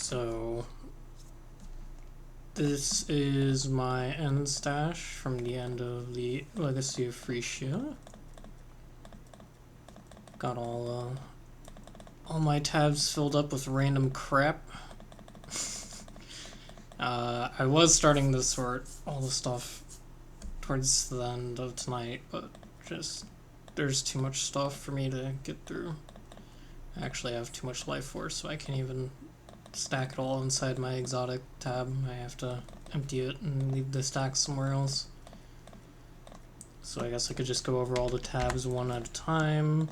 So this is my end stash from the end of the Legacy of Phrecia. Got all my tabs filled up with random crap. I was starting to sort all the stuff towards the end of tonight, but just there's too much stuff for me to get through. I actually have too much life force, so I can't even stack it all inside my exotic tab. I have to empty it and leave the stack somewhere else. So I guess I could just go over all the tabs one at a time.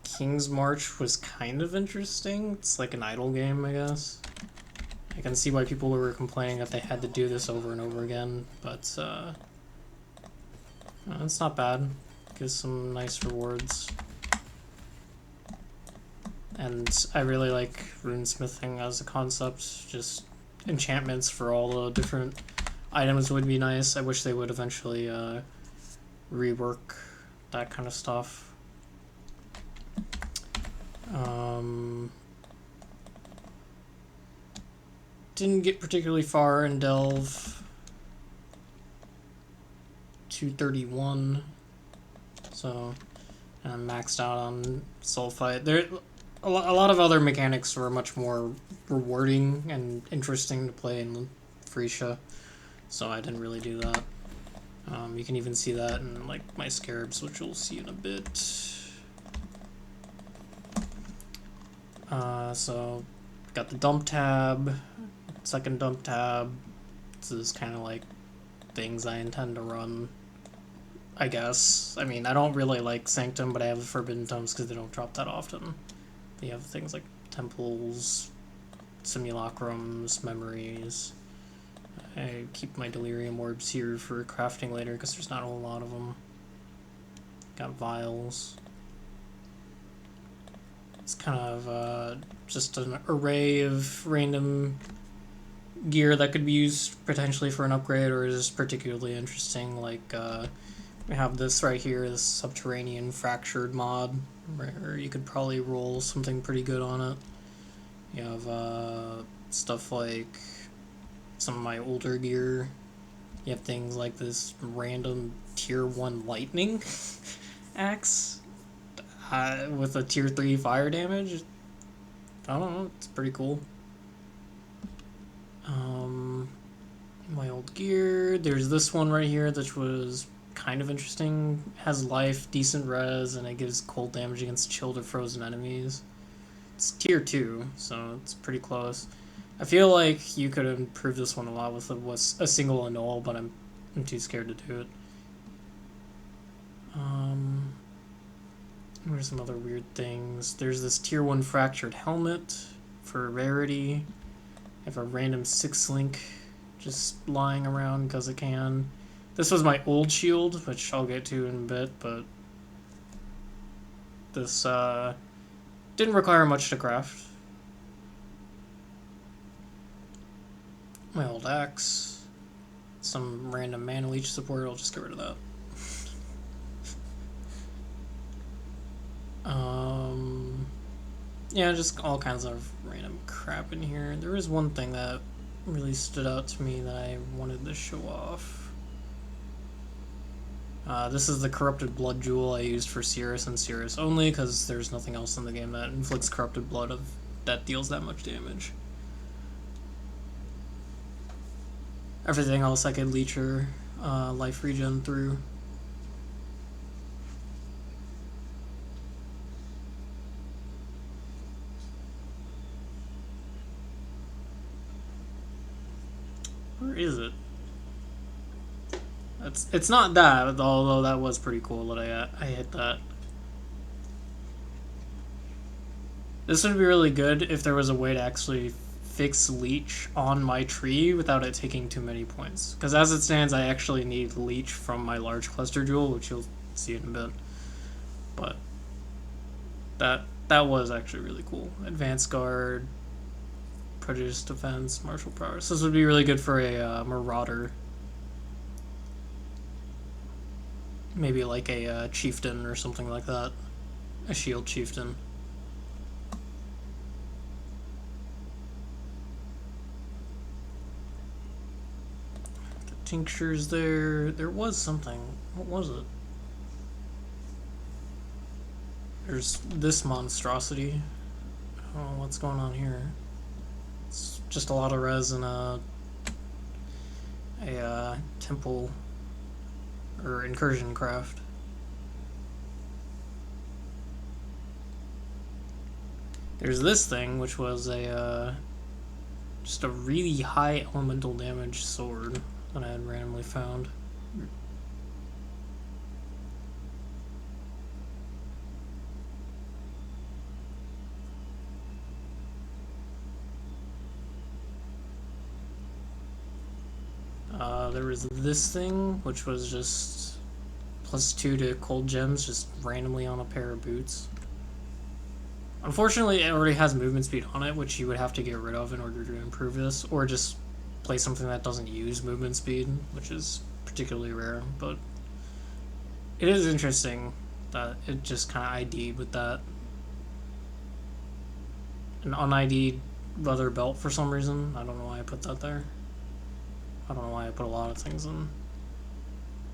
King's March was kind of interesting. It's like an idle game, I guess. I can see why people were complaining that they had to do this over and over again, but it's not bad. Gives some nice rewards. And I really like runesmithing as a concept. Just enchantments for all the different items would be nice. I wish they would eventually rework that kind of stuff. Didn't get particularly far in Delve. 231. So I'm maxed out on Sulfite. There, a lot of other mechanics were much more rewarding and interesting to play in Phrecia, so I didn't really do that. You can even see that in like my scarabs, which we'll see in a bit. So got the dump tab, second dump tab. This is kind of like things I intend to run, I guess. I mean, I don't really like Sanctum, but I have Forbidden Tomes because they don't drop that often. You have things like temples, simulacrums, memories. I keep my delirium orbs here for crafting later because there's not a whole lot of them. Got vials. It's kind of just an array of random gear that could be used potentially for an upgrade or is particularly interesting. Like we have this right here, this subterranean fractured mod, where you could probably roll something pretty good on it. You have stuff like some of my older gear. You have things like this random tier 1 lightning axe with a tier 3 fire damage. I don't know, it's pretty cool. My old gear, there's this one right here that was kind of interesting. Has life, decent res, and it gives cold damage against chilled or frozen enemies. It's tier 2, so it's pretty close. I feel like you could improve this one a lot with a single annul, but I'm too scared to do it. What are some other weird things? There's this tier 1 fractured helmet for rarity. I have a random 6-link just lying around because it can. This was my old shield, which I'll get to in a bit, but this didn't require much to craft. My old axe. Some random mana leech support, I'll just get rid of that. Yeah, just all kinds of random crap in here. There is one thing that really stood out to me that I wanted to show off. This is the Corrupted Blood Jewel I used for Cirrus and Cirrus only, because there's nothing else in the game that inflicts Corrupted Blood that deals that much damage. Everything else I could leech or life regen through. Where is it? It's not that, although that was pretty cool that I hit that. This would be really good if there was a way to actually fix leech on my tree without it taking too many points. Because as it stands, I actually need leech from my large cluster jewel, which you'll see in a bit. But that was actually really cool. Advanced guard, prejudice defense, martial prowess. This would be really good for a marauder. Maybe like a chieftain or something like that. A shield chieftain. tinctures there. There was something. What was it? There's this monstrosity. Oh, what's going on here? It's just a lot of res and a temple or incursion craft. There's this thing, which was a just a really high elemental damage sword that I had randomly found. There was this thing, which was just +2 to cold gems, just randomly on a pair of boots. Unfortunately, it already has movement speed on it, which you would have to get rid of in order to improve this, or just play something that doesn't use movement speed, which is particularly rare, but it is interesting that it just kind of ID'd with that. An un-ID'd leather belt for some reason. I don't know why I put that there. I don't know why I put a lot of things in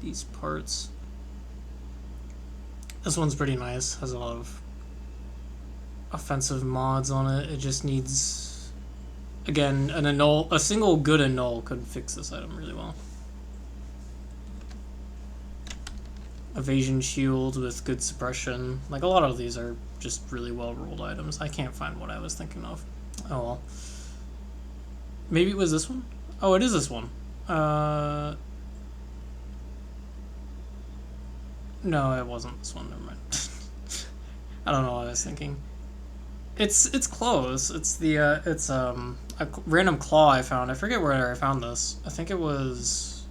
these parts. This one's pretty nice. Has a lot of offensive mods on it. It just needs, again, an annul. A single good annul could fix this item really well. Evasion shield with good suppression. Like, a lot of these are just really well rolled items. I can't find what I was thinking of. Oh well. Maybe it was this one? Oh, it is this one. No, it wasn't this one. Never mind. I don't know what I was thinking. It's close. It's the it's a random claw I found. I forget where I found this. I think it was.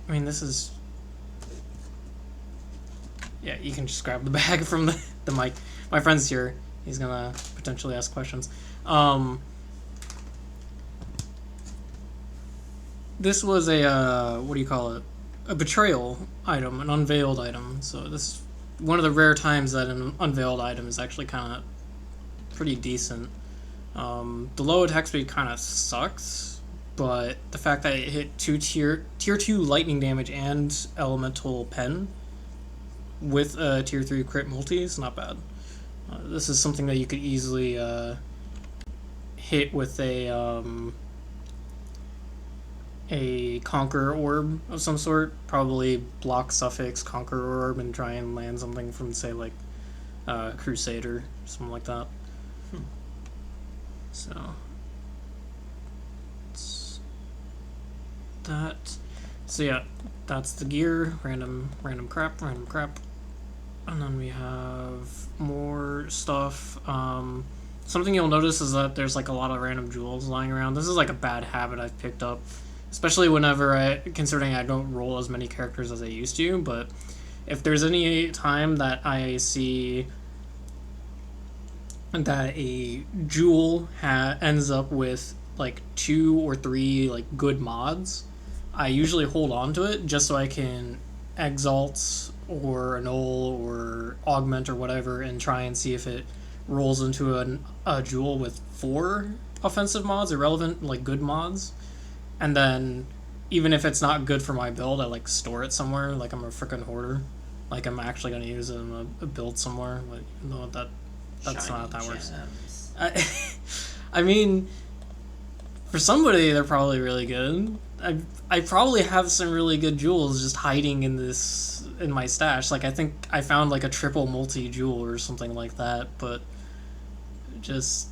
I mean, this is. Yeah, you can just grab the bag from the mic. My friend's here. He's gonna potentially ask questions. This was a, what do you call it? A betrayal item, an unveiled item. So this is one of the rare times that an unveiled item is actually kind of pretty decent. The low attack speed kind of sucks, but the fact that it hit tier 2 lightning damage and elemental pen with a tier 3 crit multi is not bad. This is something that you could easily hit with a Conqueror Orb of some sort, probably block suffix Conqueror Orb and try and land something from, say, like Crusader, something like that. So that. So yeah, that's the gear. Random crap. And then we have more stuff. Something you'll notice is that there's like a lot of random jewels lying around. This is like a bad habit I've picked up, especially whenever considering I don't roll as many characters as I used to, but if there's any time that I see that a jewel ends up with like 2 or 3 like good mods, I usually hold on to it just so I can exalt or annul or augment or whatever and try and see if it rolls into a jewel with 4 offensive mods, irrelevant, like good mods. And then, even if it's not good for my build, I like store it somewhere, like I'm a freaking hoarder. Like I'm actually going to use it in a build somewhere, like, no, that's not how that works. I mean, for somebody, they're probably really good. I probably have some really good jewels just hiding in my stash. Like, I think I found like a triple multi-jewel or something like that, but just,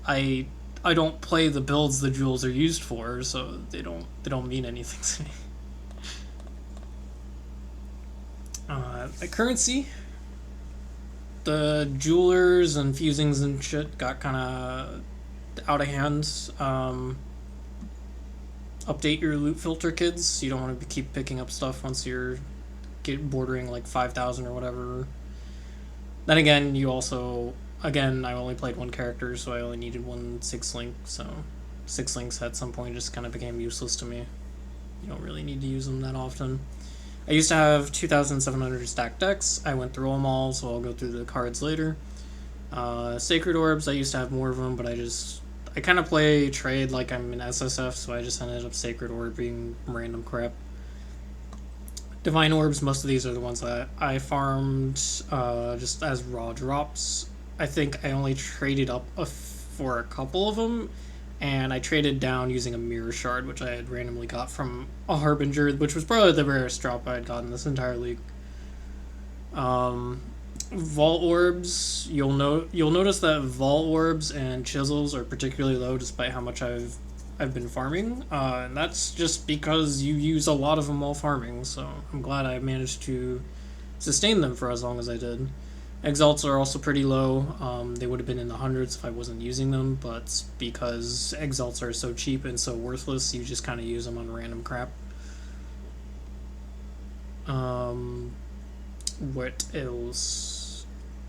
I don't play the builds the jewels are used for, so they don't mean anything to me. Currency. The jewelers and fusings and shit got kind of out of hand. Update your loot filter, kids. You don't want to keep picking up stuff once you're bordering like 5,000 or whatever. Then again, you also... Again, I only played one character, so I only needed one 6-link, so 6-links at some point just kind of became useless to me. You don't really need to use them that often. I used to have 2,700 stacked decks. I went through them all, so I'll go through the cards later. Sacred Orbs, I used to have more of them, but I I kind of play trade like I'm in SSF, so I just ended up Sacred Orb being random crap. Divine Orbs, most of these are the ones that I farmed just as raw drops. I think I only traded up for a couple of them, and I traded down using a Mirror Shard, which I had randomly got from a Harbinger, which was probably the rarest drop I had gotten this entire league. Vault Orbs, you'll notice that Vault Orbs and Chisels are particularly low despite how much I've been farming, and that's just because you use a lot of them while farming, so I'm glad I managed to sustain them for as long as I did. Exalts are also pretty low. They would have been in the hundreds if I wasn't using them, but because Exalts are so cheap and so worthless, you just kind of use them on random crap. What else?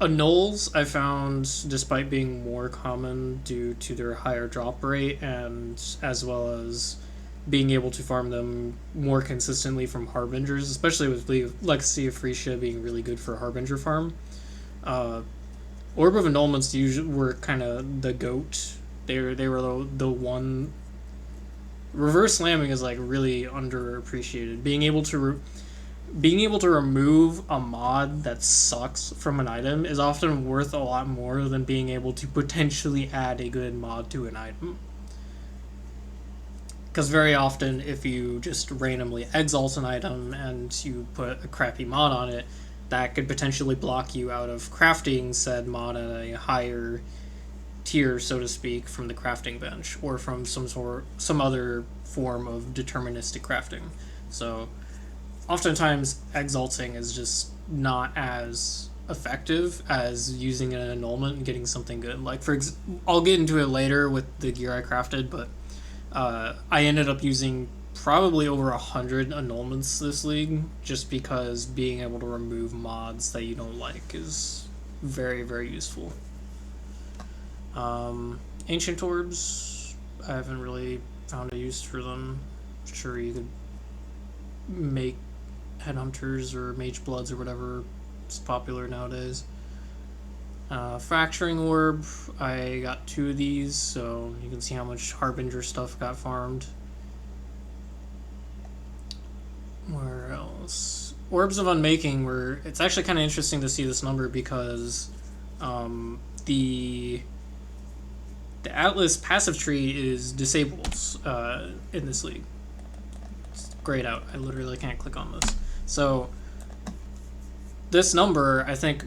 Annuls I found, despite being more common due to their higher drop rate and as well as being able to farm them more consistently from Harbingers, especially with Legacy of Phrecia being really good for Harbinger farm. Orb of Annulments usually were kind of the goat. They were the one. Reverse slamming is like really underappreciated. Being able to remove a mod that sucks from an item is often worth a lot more than being able to potentially add a good mod to an item. Because very often, if you just randomly exalt an item and you put a crappy mod on it, that could potentially block you out of crafting said mod at a higher tier, so to speak, from the crafting bench or from some other form of deterministic crafting. So oftentimes exalting is just not as effective as using an annulment and getting something good. Like I'll get into it later with the gear I crafted, but I ended up using probably over 100 annulments this league just because being able to remove mods that you don't like is very, very useful. Ancient Orbs, I haven't really found a use for them. Sure, you could make Headhunters or Mage Bloods or whatever is popular nowadays. Fracturing Orb, I got 2 of these, so you can see how much Harbinger stuff got farmed. Where else? Orbs of Unmaking, where it's actually kind of interesting to see this number because the Atlas passive tree is disabled in this league. It's grayed out. I literally can't click on this. So this number, I think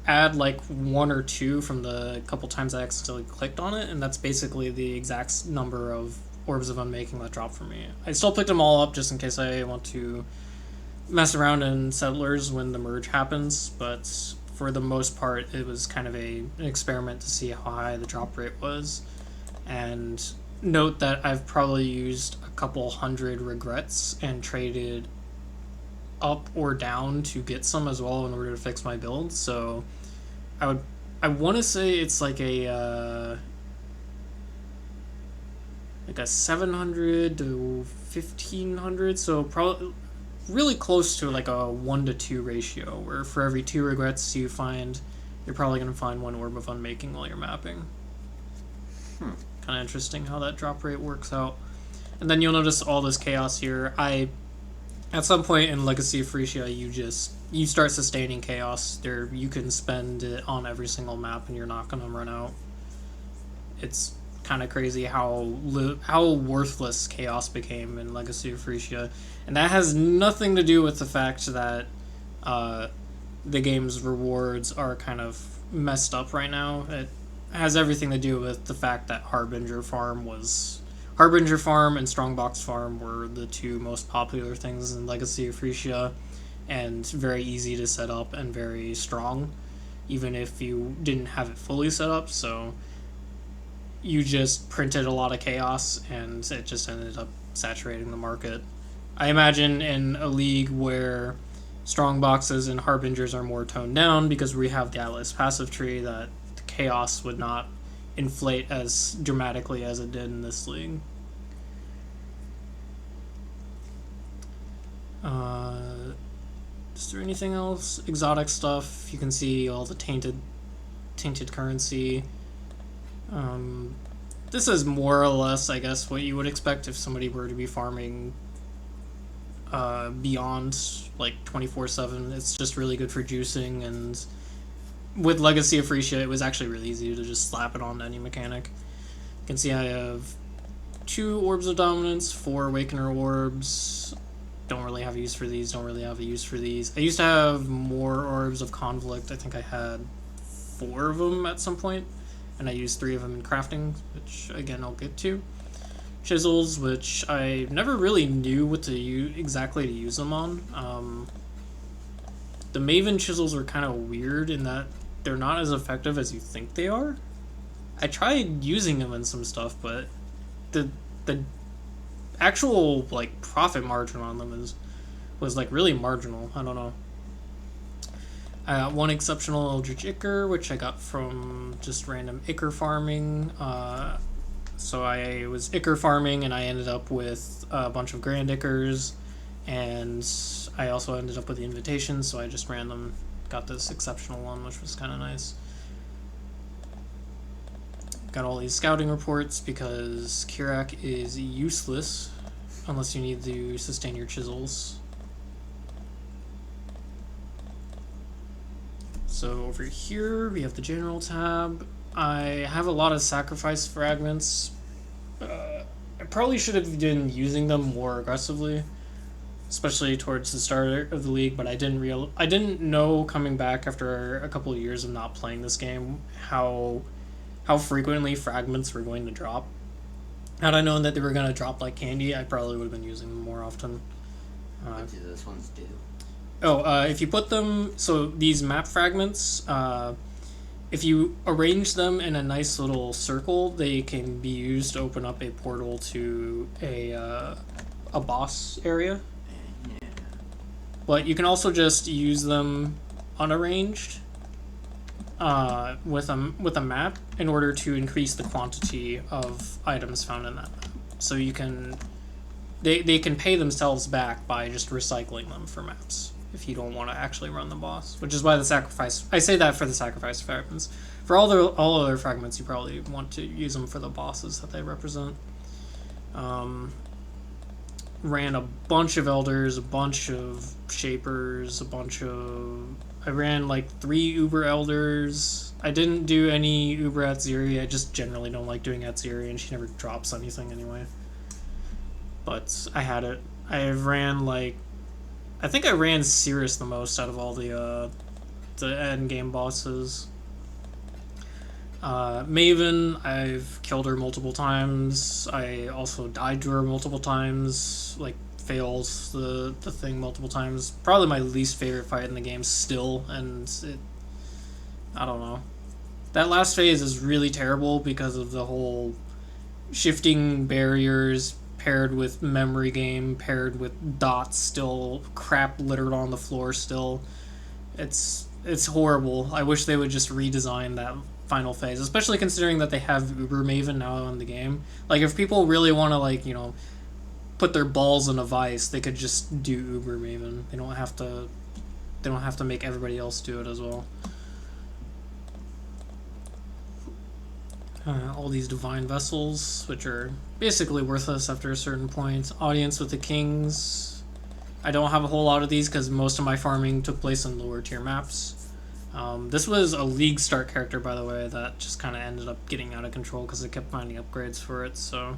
add like 1 or 2 from the couple times I accidentally clicked on it, and that's basically the exact number of Orbs of Unmaking that dropped for me. I still picked them all up just in case I want to mess around in Settlers when the merge happens, but for the most part it was kind of an experiment to see how high the drop rate was. And note that I've probably used a couple hundred regrets and traded up or down to get some as well in order to fix my build, so I want to say it's like a 700 to 1500, so probably really close to like a 1 to 2 ratio, where for every 2 regrets you find, you're probably going to find 1 Orb of Unmaking while you're mapping. Kind of interesting how that drop rate works out. And then you'll notice all this chaos here. At some point in Legacy of Phrecia, you start sustaining chaos. You can spend it on every single map and you're not going to run out. It's kind of crazy how worthless chaos became in Legacy of Phrecia, and that has nothing to do with the fact that the game's rewards are kind of messed up right now. It has everything to do with the fact that Harbinger Farm and Strongbox Farm were the 2 most popular things in Legacy of Phrecia, and very easy to set up and very strong, even if you didn't have it fully set up. So you just printed a lot of chaos and it just ended up saturating the market. I imagine in a league where Strongboxes and Harbingers are more toned down because we have the Atlas passive tree, that the chaos would not inflate as dramatically as it did in this league. Is there anything else? Exotic stuff. You can see all the tainted currency. this is more or less, I guess, what you would expect if somebody were to be farming beyond like 24/7. It's just really good for juicing, and with Legacy of Phrecia, it was actually really easy to just slap it on any mechanic. You can see I have 2 Orbs of Dominance, 4 Awakener Orbs. Don't really have a use for these, don't really have a use for these. I used to have more Orbs of Conflict. I think I had 4 of them at some point, and I used 3 of them in crafting, which again I'll get to. Chisels, which I never really knew what to exactly to use them on. The Maven chisels are kind of weird in that they're not as effective as you think they are. I tried using them in some stuff, but the actual like profit margin on them was like really marginal. I don't know. I got 1 exceptional Eldritch Ichor, which I got from just random Ichor farming. So I was Ichor farming, and I ended up with a bunch of Grand Ichors, and I also ended up with the invitations, so I just random got this exceptional one, which was kind of nice. Got all these scouting reports because Kirak is useless unless you need to sustain your chisels. So over here we have the general tab. I have a lot of sacrifice fragments. I probably should have been using them more aggressively, especially towards the start of the league, but I didn't know coming back after a couple of years of not playing this game how frequently fragments were going to drop. Had I known that they were going to drop like candy, I probably would have been using them more often. What do those ones do? If you put them, so these map fragments, if you arrange them in a nice little circle, they can be used to open up a portal to a boss area. Yeah. But you can also just use them unarranged with a map in order to increase the quantity of items found in that map. So you can they can pay themselves back by just recycling them for maps if you don't want to actually run the boss, which is why the sacrifice. I say that for the sacrifice fragments. For all other fragments, you probably want to use them for the bosses that they represent. Ran a bunch of elders, a bunch of shapers, I ran like 3 Uber elders. I didn't do any Uber at Ziri. I just generally don't like doing at Ziri, and she never drops anything anyway. But I had it. I think I ran Cirrus the most out of all the end game bosses. Maven, I've killed her multiple times. I also died to her multiple times, like failed the thing multiple times. Probably my least favorite fight in the game still, and I don't know. That last phase is really terrible because of the whole shifting barriers paired with memory game, paired with dots still, crap littered on the floor still. It's horrible. I wish they would just redesign that final phase, especially considering that they have Uber Maven now in the game. Like, if people really want to, like, you know, put their balls in a vice, they could just do Uber Maven. They don't have to make everybody else do it as well. All these divine vessels, which are basically worthless after a certain point. Audience with the Kings. I don't have a whole lot of these because most of my farming took place in lower tier maps. This was a league start character, by the way, that just kind of ended up getting out of control because I kept finding upgrades for it, so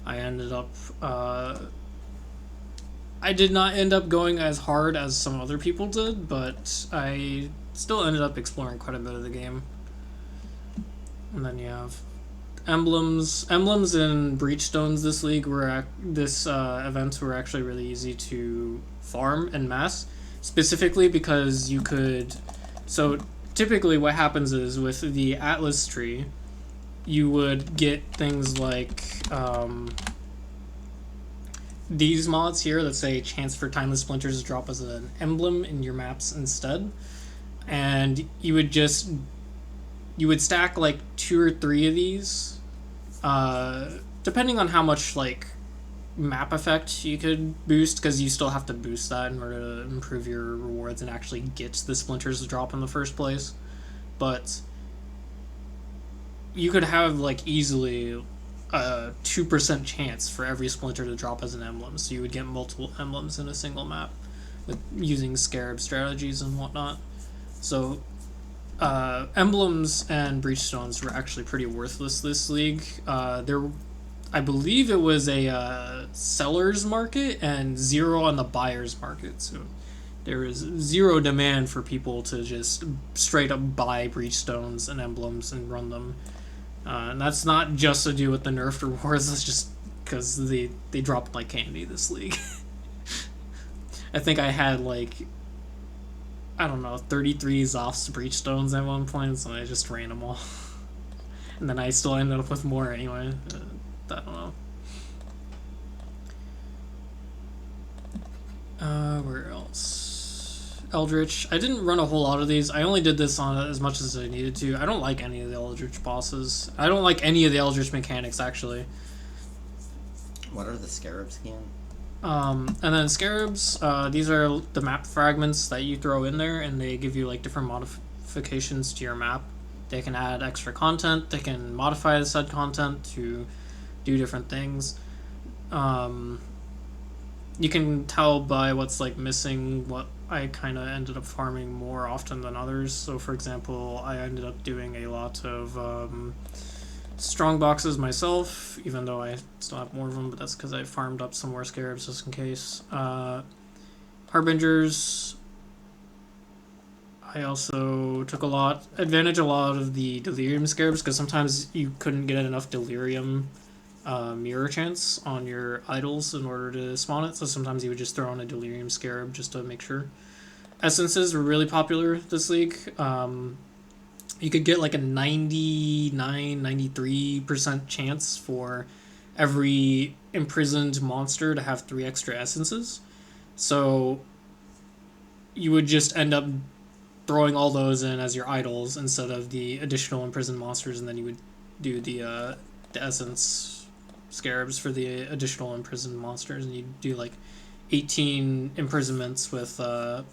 I ended up... I did not end up going as hard as some other people did, but I still ended up exploring quite a bit of the game. And then you have emblems. Emblems and breachstones this league events were actually really easy to farm en masse, specifically because you could. So typically, what happens is with the Atlas tree, you would get things like these mods here that say chance for timeless splinters to drop as an emblem in your maps instead, and you would stack like 2 or 3 of these, depending on how much like map effect you could boost, because you still have to boost that in order to improve your rewards and actually get the splinters to drop in the first place. But you could have like easily a 2% chance for every splinter to drop as an emblem, so you would get multiple emblems in a single map with using scarab strategies and whatnot. So emblems and breachstones were actually pretty worthless this league. I believe it was a seller's market and zero on the buyer's market. So there is zero demand for people to just straight up buy breachstones and emblems and run them. And that's not just to do with the nerfed rewards. That's just because they dropped like candy this league. I think I had like, I don't know, 33 Zoff's breachstones at one point, so I just ran them all. And then I still ended up with more anyway. I don't know. Where else? Eldritch. I didn't run a whole lot of these. I only did this on as much as I needed to. I don't like any of the Eldritch bosses. I don't like any of the Eldritch mechanics, actually. What are the scarabs again? And then scarabs, these are the map fragments that you throw in there, and they give you like different modifications to your map. They can add extra content, they can modify the said content to do different things. You can tell by what's like missing what I kind of ended up farming more often than others. So for example, I ended up doing a lot of strong boxes myself, even though I still have more of them, but that's because I farmed up some more scarabs just in case. Harbingers, I also took advantage of a lot of the delirium scarabs, because sometimes you couldn't get enough delirium mirror chance on your idols in order to spawn it, so sometimes you would just throw on a delirium scarab just to make sure. Essences were really popular this league. You could get like a 93% chance for every imprisoned monster to have 3 extra essences. So you would just end up throwing all those in as your idols instead of the additional imprisoned monsters, and then you would do the essence scarabs for the additional imprisoned monsters, and you do like 18 imprisonments with 4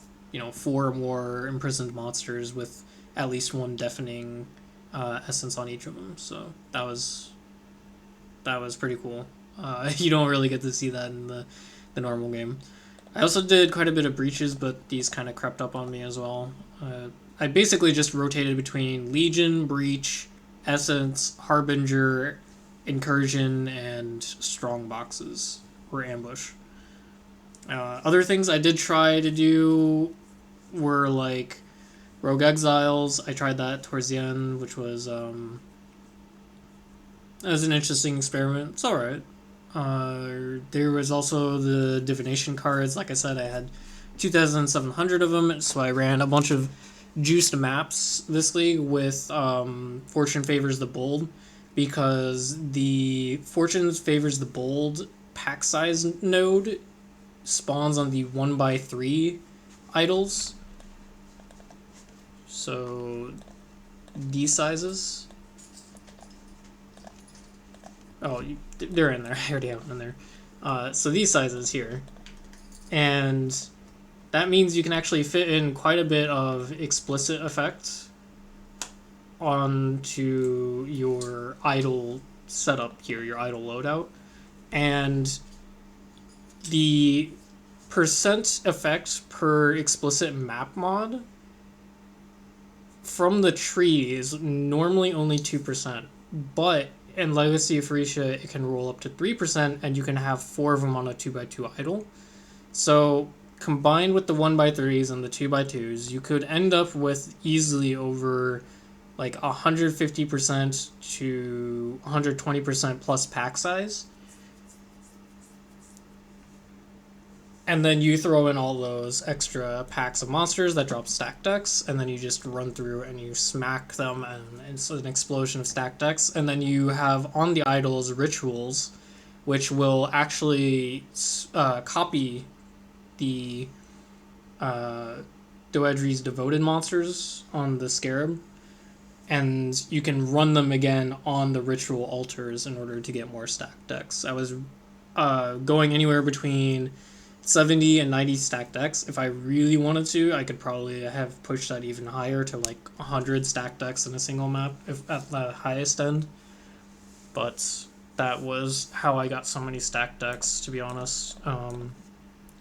more imprisoned monsters with at least 1 deafening essence on each of them. So that was pretty cool. You don't really get to see that in the normal game. I also did quite a bit of breaches, but these kind of crept up on me as well. I basically just rotated between Legion, Breach, Essence, Harbinger, Incursion, and Strong Boxes, or Ambush. Other things I did try to do were like Rogue Exiles. I tried that towards the end, which was an interesting experiment. It's alright. There was also the divination cards. Like I said, I had 2,700 of them, so I ran a bunch of juiced maps this league with Fortune Favors the Bold, because the Fortune Favors the Bold pack size node spawns on the 1x3 idols. So these sizes. Oh, they're in there. I already have them in there. So these sizes here. And that means you can actually fit in quite a bit of explicit effect onto your idle setup here, your idle loadout. And the percent effect per explicit map mod from the tree is normally only 2%, but in Legacy of Phrecia it can roll up to 3%, and you can have 4 of them on a 2x2 idle. So combined with the 1x3s and the 2x2s, you could end up with easily over like 150% to 120% plus pack size. And then you throw in all those extra packs of monsters that drop stack decks, and then you just run through and you smack them, and it's an explosion of stack decks. And then you have on the idols rituals, which will actually copy the Doedri's devoted monsters on the scarab, and you can run them again on the ritual altars in order to get more stack decks. I was going anywhere between 70 and 90 stack decks. If I really wanted to, I could probably have pushed that even higher to like 100 stack decks in a single map if at the highest end. But that was how I got so many stack decks, to be honest.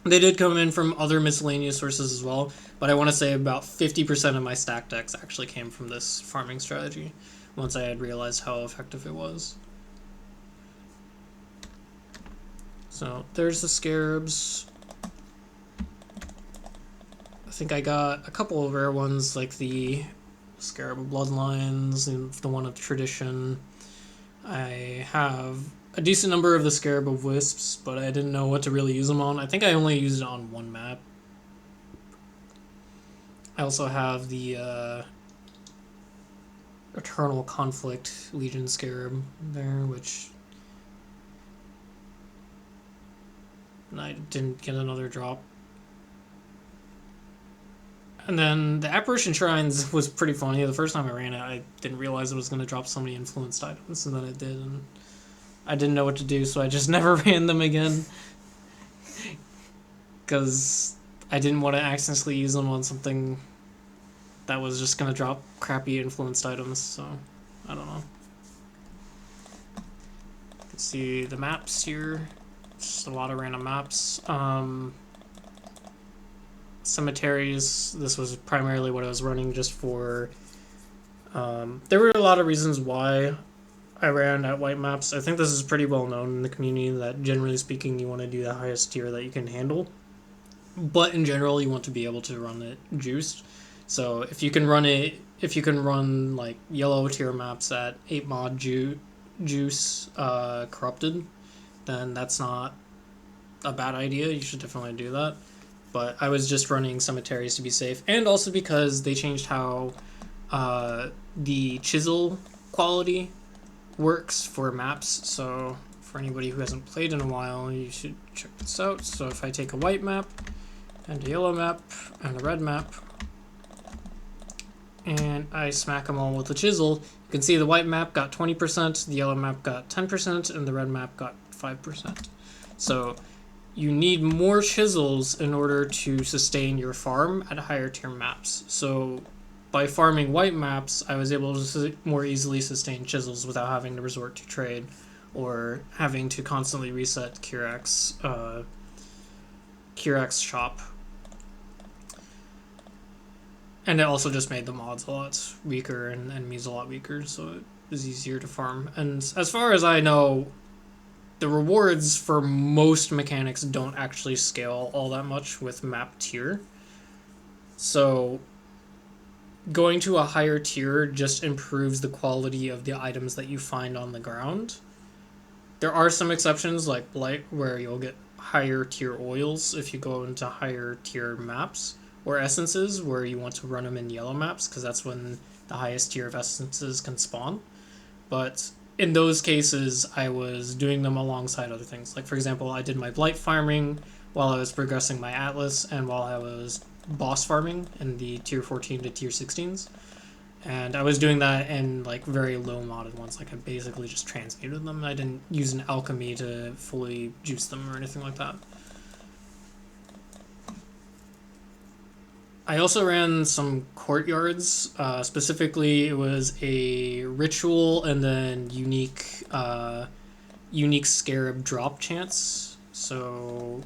They did come in from other miscellaneous sources as well, but I want to say about 50% of my stack decks actually came from this farming strategy, once I had realized how effective it was. So there's the scarabs. I think I got a couple of rare ones, like the Scarab of Bloodlines, and the one of Tradition. I have a decent number of the Scarab of Wisps, but I didn't know what to really use them on. I think I only used it on one map. I also have the Eternal Conflict Legion Scarab there, which I didn't get another drop. And then the Apparition Shrines was pretty funny. The first time I ran it, I didn't realize it was going to drop so many influenced items, and then it did, and I didn't know what to do, so I just never ran them again. Because I didn't want to accidentally use them on something that was just going to drop crappy influenced items, so I don't know. You can see the maps here. Just a lot of random maps. Cemeteries, this was primarily what I was running just for. There were a lot of reasons why I ran at white maps. I think this is pretty well known in the community that generally speaking you want to do the highest tier that you can handle. But in general you want to be able to run it juiced. So if you can run like yellow tier maps at 8 mod juice corrupted, then that's not a bad idea. You should definitely do that. But I was just running cemeteries to be safe, and also because they changed how the chisel quality works for maps. So for anybody who hasn't played in a while, you should check this out. So if I take a white map and a yellow map and a red map and I smack them all with the chisel, you can see the white map got 20%, the yellow map got 10%, and the red map got 5%. So you need more chisels in order to sustain your farm at higher tier maps. So by farming white maps, I was able to more easily sustain chisels without having to resort to trade or having to constantly reset Kirax shop. And it also just made the mods a lot weaker and enemies a lot weaker, so it was easier to farm. And as far as I know, the rewards for most mechanics don't actually scale all that much with map tier. So going to a higher tier just improves the quality of the items that you find on the ground. There are some exceptions like Blight where you'll get higher tier oils if you go into higher tier maps, or essences where you want to run them in yellow maps because that's when the highest tier of essences can spawn. But in those cases, I was doing them alongside other things. Like, for example, I did my Blight farming while I was progressing my Atlas and while I was boss farming in the tier 14 to tier 16s. And I was doing that in, like, very low modded ones. Like, I basically just transmuted them. I didn't use an alchemy to fully juice them or anything like that. I also ran some courtyards. Specifically, it was a ritual and then unique scarab drop chance. So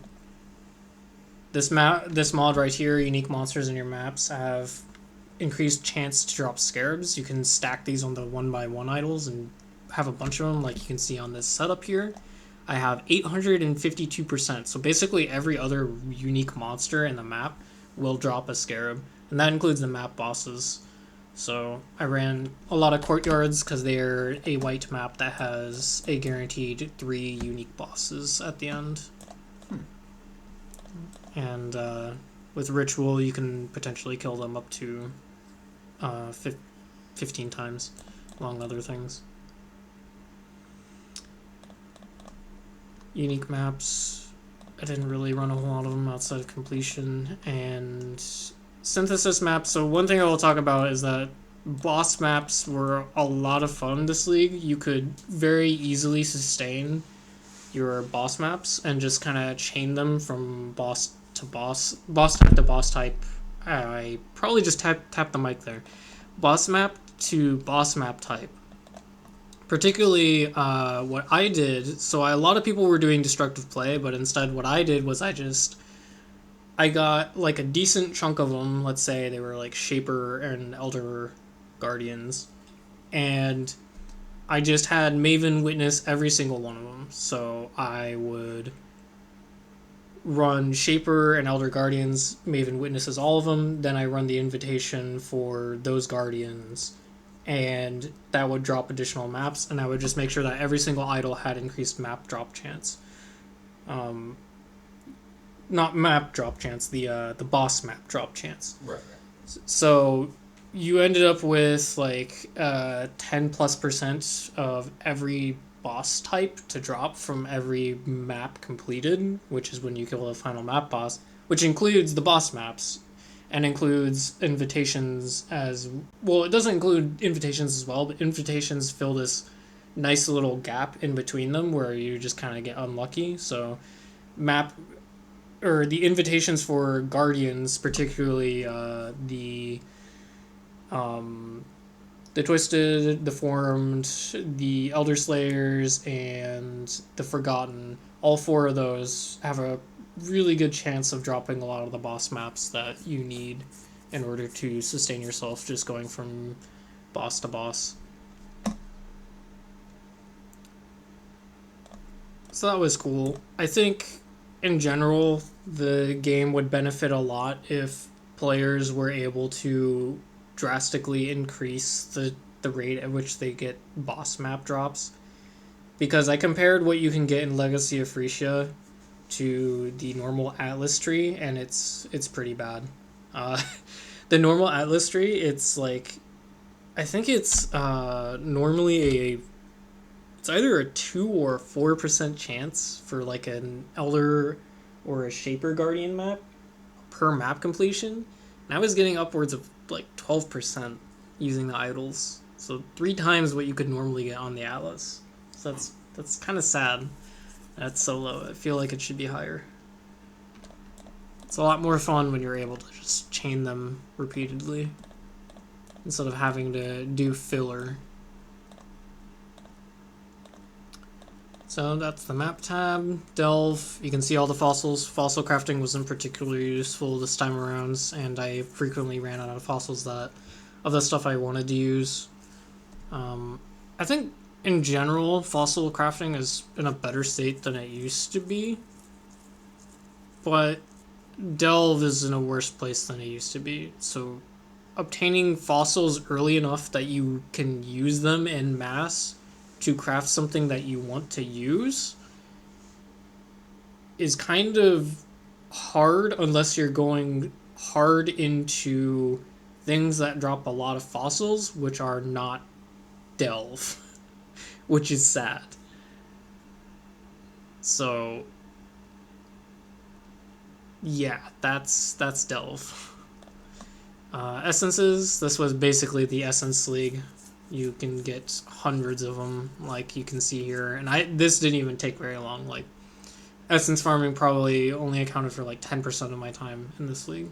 this mod right here, unique monsters in your maps have increased chance to drop scarabs. You can stack these on the 1x1 idols and have a bunch of them, like you can see on this setup here. I have 852%. So basically every other unique monster in the map will drop a scarab, and that includes the map bosses. So I ran a lot of courtyards because they're a white map that has a guaranteed 3 unique bosses at the end. And with ritual you can potentially kill them up to 15 times, among other things. Unique maps, I didn't really run a whole lot of them outside of completion. And synthesis maps, so one thing I will talk about is that boss maps were a lot of fun this league. You could very easily sustain your boss maps and just kind of chain them from boss to boss type to boss type. I probably just tap the mic there. Boss map to boss map type Particularly, what I did. So a lot of people were doing destructive play, but instead, what I did was I got like a decent chunk of them. Let's say they were like Shaper and Elder Guardians, and I just had Maven witness every single one of them. So I would run Shaper and Elder Guardians, Maven witnesses all of them. Then I run the invitation for those Guardians, and that would drop additional maps. And I would just make sure that every single idol had increased map drop chance. Not map drop chance, the boss map drop chance. Right. So you ended up with like 10+% of every boss type to drop from every map completed, which is when you kill the final map boss, which includes the boss maps and includes invitations as well. It doesn't include invitations as well, but invitations fill this nice little gap in between them where you just kind of get unlucky. So map or the invitations for Guardians, particularly the Twisted, the Formed, the Elder Slayers, and the Forgotten. All four of those have a really good chance of dropping a lot of the boss maps that you need in order to sustain yourself just going from boss to boss. So that was cool. I think in general the game would benefit a lot if players were able to drastically increase the rate at which they get boss map drops. Because I compared what you can get in Legacy of Phrecia to the normal Atlas tree, and it's pretty bad. The normal Atlas tree, it's like, I think it's normally it's either a 2 or 4% chance for like an Elder or a Shaper Guardian map per map completion. And I was getting upwards of like 12% using the idols. So 3 times what you could normally get on the Atlas. So that's kind of sad. That's so low. I feel like it should be higher. It's a lot more fun when you're able to just chain them repeatedly instead of having to do filler. So that's the map tab. Delve, you can see all the fossils. Fossil crafting wasn't particularly useful this time around, and I frequently ran out of fossils of the stuff I wanted to use. I think in general, fossil crafting is in a better state than it used to be, but Delve is in a worse place than it used to be. So obtaining fossils early enough that you can use them in mass to craft something that you want to use is kind of hard unless you're going hard into things that drop a lot of fossils, which are not Delve, which is sad. So yeah, that's Delve. Essences, this was basically the Essence League. You can get hundreds of them, like you can see here. And this didn't even take very long. Like, essence farming probably only accounted for like 10% of my time in this league.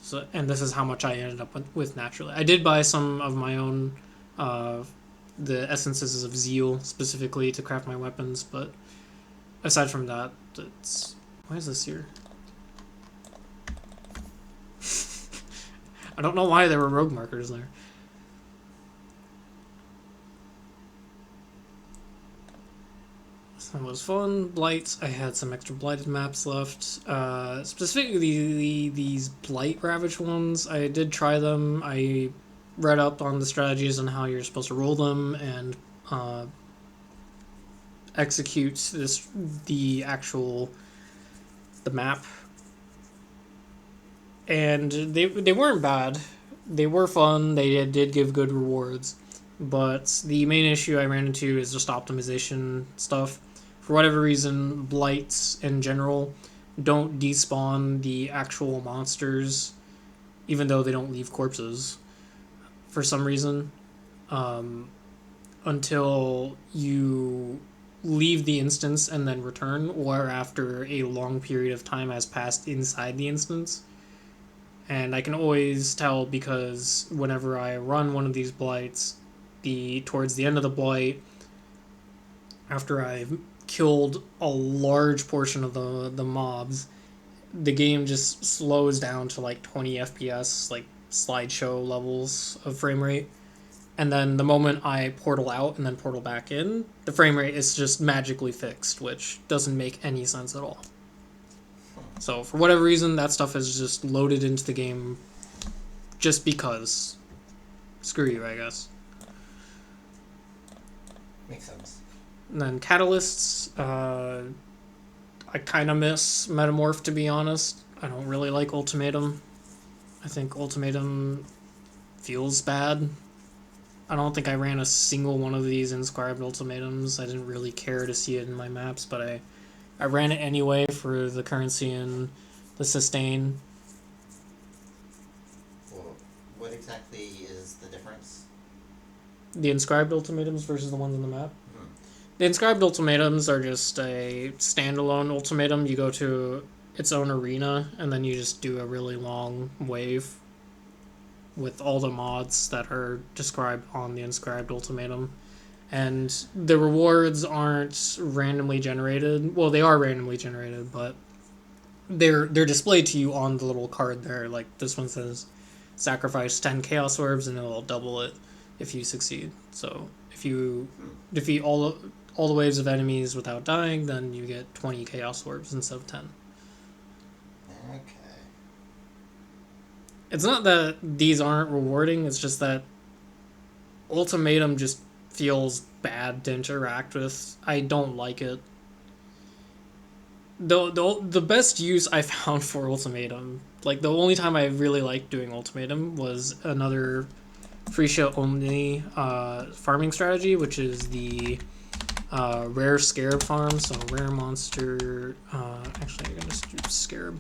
So, and this is how much I ended up with naturally. I did buy some of my own, the essences of Zeal specifically to craft my weapons, but aside from that, it's... Why is this here? I don't know why there were rogue markers there. That was fun. Blights, I had some extra blighted maps left. Specifically these blight ravaged ones, I did try them. I read up on the strategies on how you're supposed to roll them and execute the map. And they weren't bad. They were fun. They did give good rewards. But the main issue I ran into is just optimization stuff. For whatever reason, blights in general don't despawn the actual monsters, even though they don't leave corpses for some reason, until you leave the instance and then return, or after a long period of time has passed inside the instance. And I can always tell because whenever I run one of these blights, towards the end of the blight, after I've killed a large portion of the mobs, the game just slows down to like 20 FPS, like slideshow levels of frame rate. And then the moment I portal out and then portal back in, the frame rate is just magically fixed, which doesn't make any sense at all. So for whatever reason, that stuff is just loaded into the game just because. Screw you, I guess. Makes sense. And then catalysts, I kind of miss Metamorph, to be honest. I don't really like Ultimatum. I think Ultimatum feels bad. I don't think I ran a single one of these inscribed ultimatums. I didn't really care to see it in my maps, but I ran it anyway for the currency and the sustain. Well, what exactly is the difference? The inscribed ultimatums versus the ones on the map. The inscribed ultimatums are just a standalone ultimatum. You go to its own arena, and then you just do a really long wave with all the mods that are described on the inscribed ultimatum. And the rewards aren't randomly generated. Well, they are randomly generated, but they're displayed to you on the little card there. Like this one says, sacrifice 10 chaos orbs and it'll double it if you succeed. So if you defeat all the waves of enemies without dying, then you get 20 chaos orbs instead of 10. Okay. It's not that these aren't rewarding, it's just that Ultimatum just feels bad to interact with. I don't like it. The best use I found for Ultimatum, like the only time I really liked doing Ultimatum was another Phrecia only farming strategy, which is the rare scarab farm. So rare monster, actually I'm gonna just do scarab.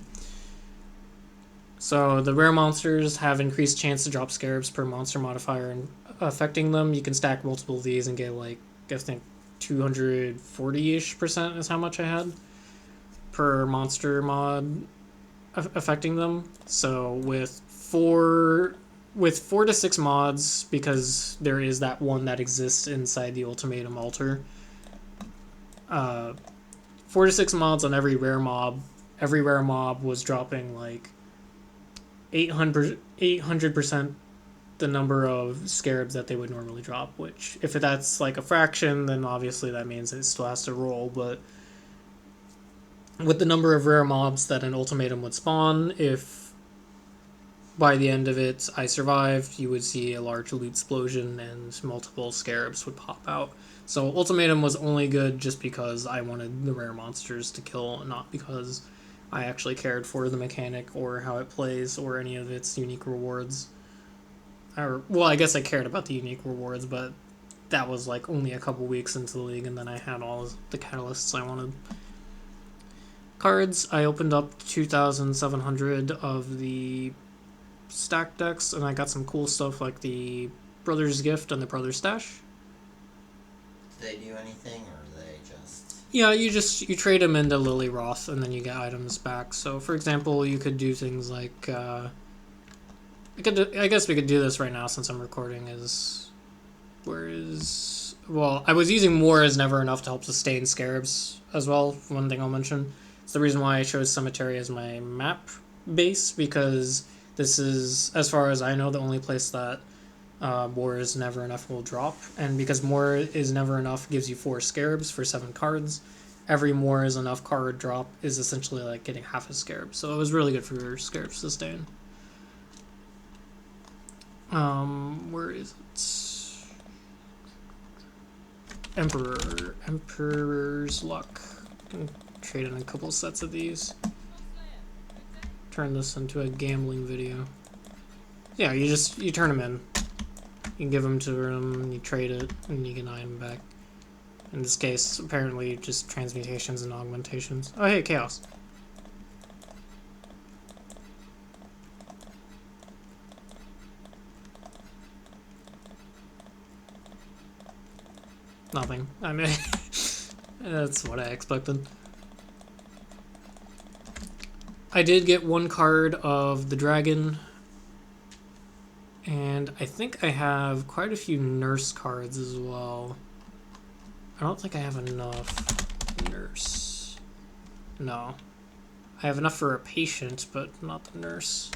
So the rare monsters have increased chance to drop scarabs per monster modifier and affecting them. You can stack multiple of these and get like, I think 240-ish% is how much I had per monster mod affecting them. So with four to six mods, because there is that one that exists inside the Ultimatum altar, 4 to 6 mods on every rare mob was dropping like 800% the number of scarabs that they would normally drop, which if that's like a fraction, then obviously that means it still has to roll. But with the number of rare mobs that an ultimatum would spawn, if by the end of it I survived, you would see a large loot explosion and multiple scarabs would pop out. So ultimatum was only good just because I wanted the rare monsters to kill, not because I actually cared for the mechanic or how it plays or any of its unique rewards. Well, I guess I cared about the unique rewards, but that was like only a couple weeks into the league, and then I had all the catalysts I wanted. Cards, I opened up 2,700 of the stack decks, and I got some cool stuff like the Brother's Gift and the Brother's Stash. Do they do anything, or are they just... Yeah, you trade them into Lily Roth, and then you get items back. So, for example, you could do things like... I guess we could do this right now since I'm recording. Well, I was using More is never enough to help sustain scarabs as well. One thing I'll mention. It's the reason why I chose Cemetery as my map base, because this is, as far as I know, the only place that More is never enough will drop. And because More is never enough gives you 4 scarabs for 7 cards, every More is enough card drop is essentially like getting half a scarab. So it was really good for scarab sustain. Where is it? Emperor's Luck. Can trade in a couple sets of these. Turn this into a gambling video. Yeah, you turn them in. You can give them to them, you trade it, and you get an item back. In this case, apparently just transmutations and augmentations. Oh hey, Chaos. Nothing. I mean, that's what I expected. I did get one card of the dragon And I think I have quite a few nurse cards as well. I don't think I have enough nurse. No. I have enough for a patient, but not the nurse.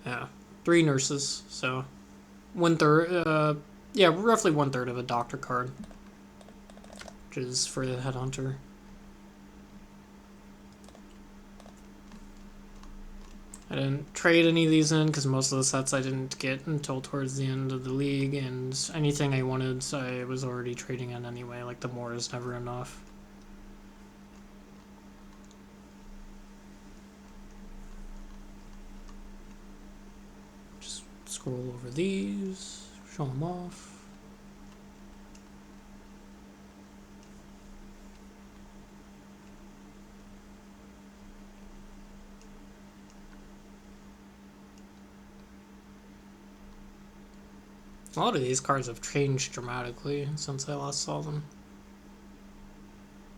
Yeah, 3 nurses, so 1/3, yeah, roughly 1/3 of a doctor card, which is for the headhunter. I didn't trade any of these in because most of the sets I didn't get until towards the end of the league, and anything I wanted I was already trading in anyway, like the more is never enough. Just scroll over these, show them off. A lot of these cards have changed dramatically since I last saw them.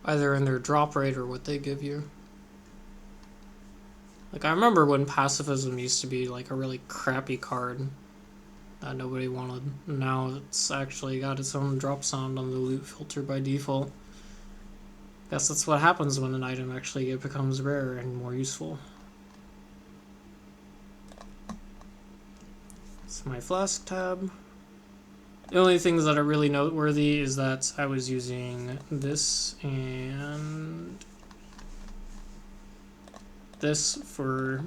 Either in their drop rate or what they give you. Like, I remember when pacifism used to be like a really crappy card that nobody wanted. Now it's actually got its own drop sound on the loot filter by default. Guess that's what happens when an item actually becomes rare and more useful. It's my flask tab. The only things that are really noteworthy is that I was using this and this for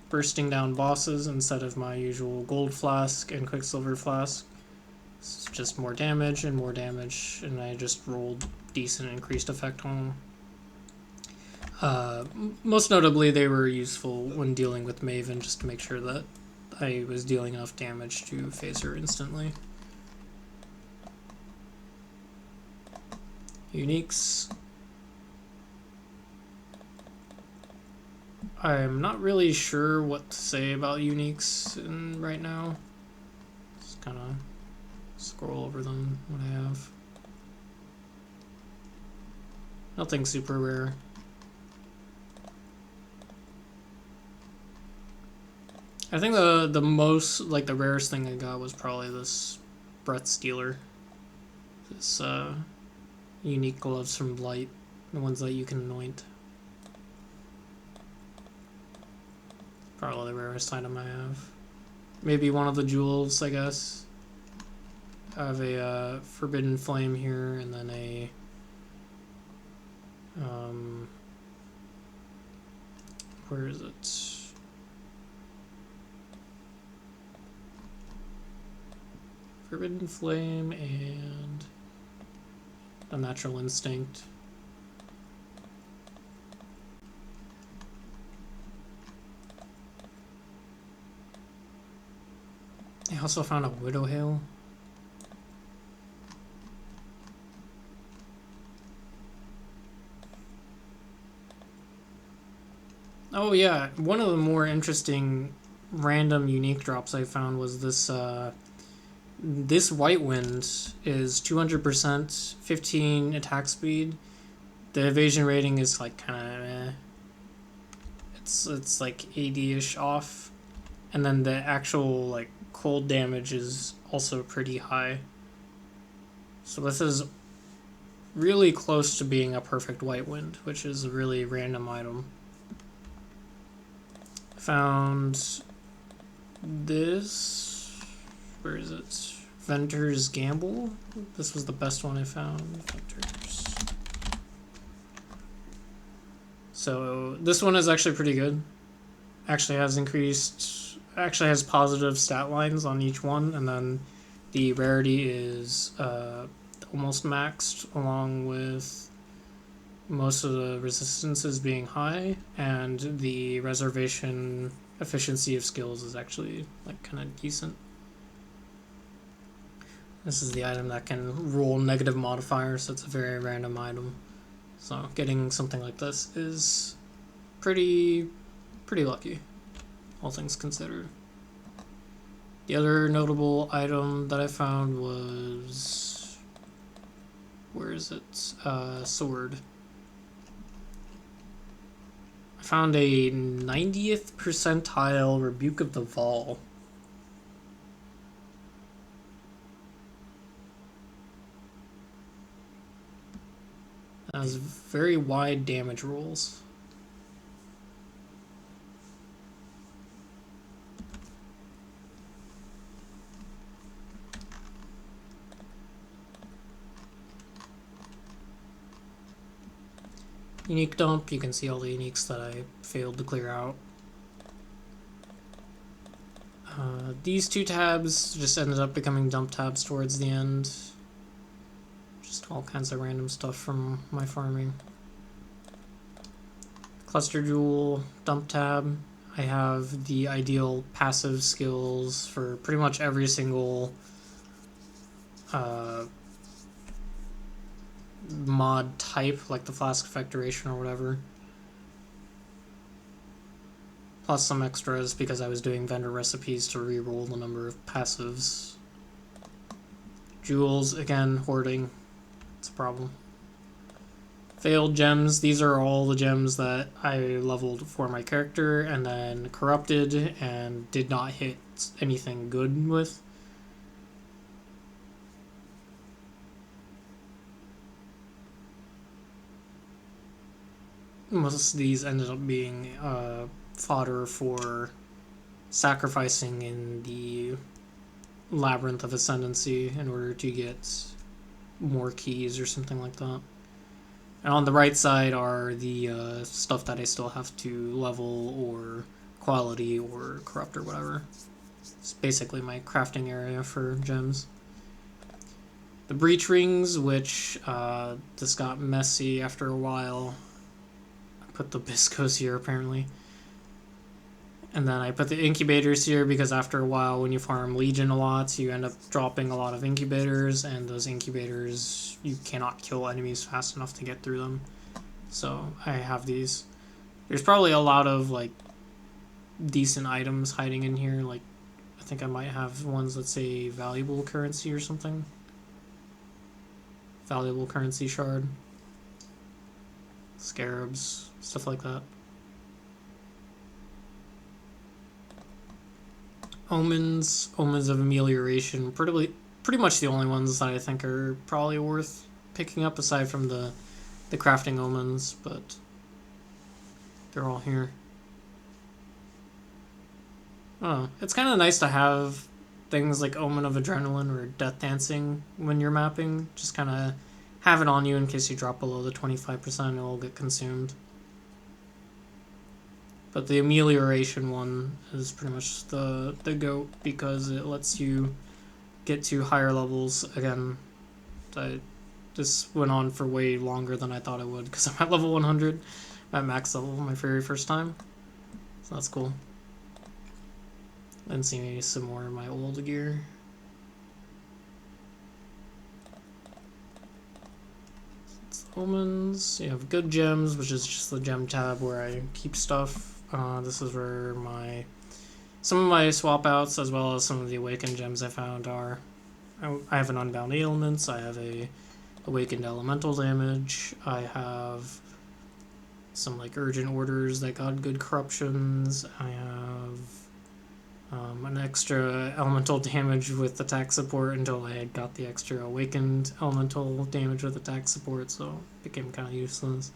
bursting down bosses instead of my usual gold flask and quicksilver flask. It's just more damage, and I just rolled decent increased effect on them. Most notably, they were useful when dealing with Maven, just to make sure that I was dealing enough damage to phase her instantly. Uniques. I'm not really sure what to say about uniques right now. Just kind of scroll over them, what I have. Nothing super rare. I think the most, like the rarest thing I got was probably this Breath Stealer. This unique gloves from Blight, the ones that you can anoint. Probably the rarest item I have. Maybe one of the jewels, I guess. I have a Forbidden Flame here, and then a where is it? Forbidden Flame and a Natural Instinct. I also found a Widow Hail. Oh yeah, one of the more interesting random unique drops I found was this this White Wind is 200%, 15 attack speed. The evasion rating is like kind of it's like 80-ish off, and then the actual like cold damage is also pretty high. So this is really close to being a perfect White Wind, which is a really random item. Found this. Where is it? Venter's Gamble. This was the best one I found. Venter's. So this one is actually pretty good. Actually has positive stat lines on each one, and then the rarity is almost maxed, along with most of the resistances being high, and the reservation efficiency of skills is actually like kind of decent. This is the item that can roll negative modifiers, so it's a very random item. So getting something like this is pretty lucky, all things considered. The other notable item that I found was Where is it? Sword. I found a 90th percentile Rebuke of the Vol. That has very wide damage rolls. Unique dump, you can see all the uniques that I failed to clear out. These two tabs just ended up becoming dump tabs towards the end. Just all kinds of random stuff from my farming. Cluster Jewel, dump tab. I have the ideal passive skills for pretty much every single mod type, like the Flask Effect Duration or whatever. Plus some extras because I was doing vendor recipes to reroll the number of passives. Jewels, again, hoarding. It's a problem. Failed gems, these are all the gems that I leveled for my character and then corrupted and did not hit anything good with. Most of these ended up being fodder for sacrificing in the Labyrinth of Ascendancy in order to get more keys or something like that. And on the right side are the stuff that I still have to level or quality or corrupt or whatever. It's basically my crafting area for gems. The breach rings, which this got messy after a while. I put the biscos here apparently. And then I put the incubators here because after a while when you farm Legion a lot, you end up dropping a lot of incubators, and those incubators, you cannot kill enemies fast enough to get through them. So I have these. There's probably a lot of like decent items hiding in here. Like I think I might have ones that say valuable currency or something. Valuable currency shard. Scarabs, stuff like that. Omens of Amelioration, pretty much the only ones that I think are probably worth picking up aside from the crafting omens, but they're all here. Oh, it's kind of nice to have things like Omen of Adrenaline or Death Dancing when you're mapping. Just kind of have it on you in case you drop below the 25%, it will get consumed. But the amelioration one is pretty much the GOAT because it lets you get to higher levels. Again, this went on for way longer than I thought it would because I'm at level 100, at max level my very first time. So that's cool. And see some more of my old gear. It's omens. You have good gems, which is just the gem tab where I keep stuff. This is where some of my swap outs as well as some of the awakened gems I found are. I have an unbound ailments. I have a awakened elemental damage. I have some like urgent orders that got good corruptions. I have an extra elemental damage with attack support until I had got the extra awakened elemental damage with attack support, so it became kind of useless.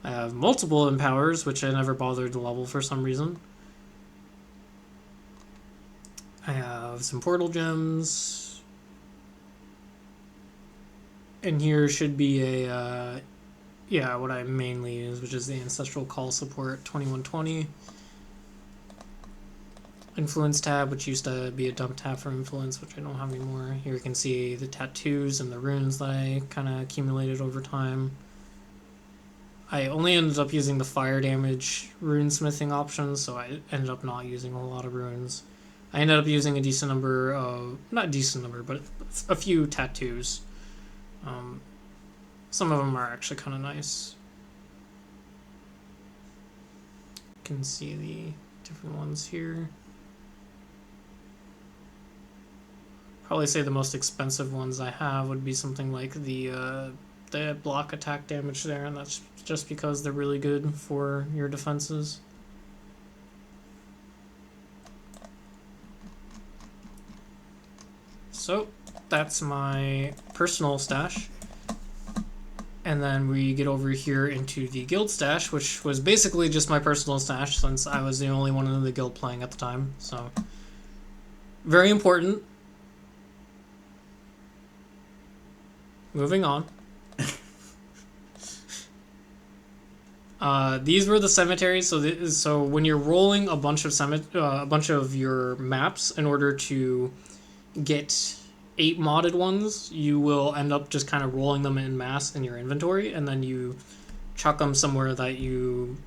I have multiple empowers, which I never bothered to level for some reason. I have some portal gems. And here should be a, what I mainly use, which is the Ancestral Call support 2120. Influence tab, which used to be a dump tab for influence, which I don't have anymore. Here you can see the tattoos and the runes that I kind of accumulated over time. I only ended up using the fire damage runesmithing option, so I ended up not using a lot of runes. I ended up using a decent number of, not a decent number, but a few tattoos. Some of them are actually kind of nice. You can see the different ones here. Probably say the most expensive ones I have would be something like the block attack damage there, and that's just because they're really good for your defenses. So that's my personal stash. And then we get over here into the guild stash, which was basically just my personal stash since I was the only one in the guild playing at the time. So very important. Moving on. These were the cemeteries. So when you're rolling a bunch of your maps in order to get 8 modded ones, you will end up just kind of rolling them in mass in your inventory, and then you chuck them somewhere that you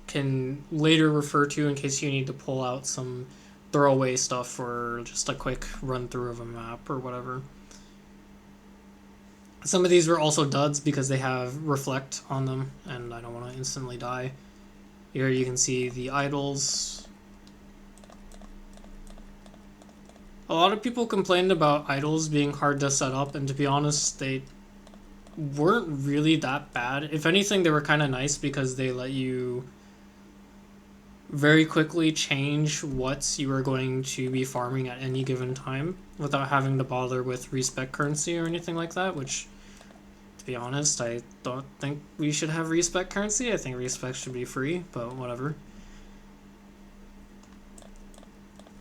can later refer to in case you need to pull out some throwaway stuff for just a quick run through of a map or whatever. Some of these were also duds because they have reflect on them, and I don't want to instantly die. Here you can see the idols. A lot of people complained about idols being hard to set up, and to be honest, they weren't really that bad. If anything, they were kind of nice because they let you very quickly change what you are going to be farming at any given time without having to bother with respec currency or anything like that, which, to be honest, I don't think we should have respec currency. I think respec should be free, but whatever.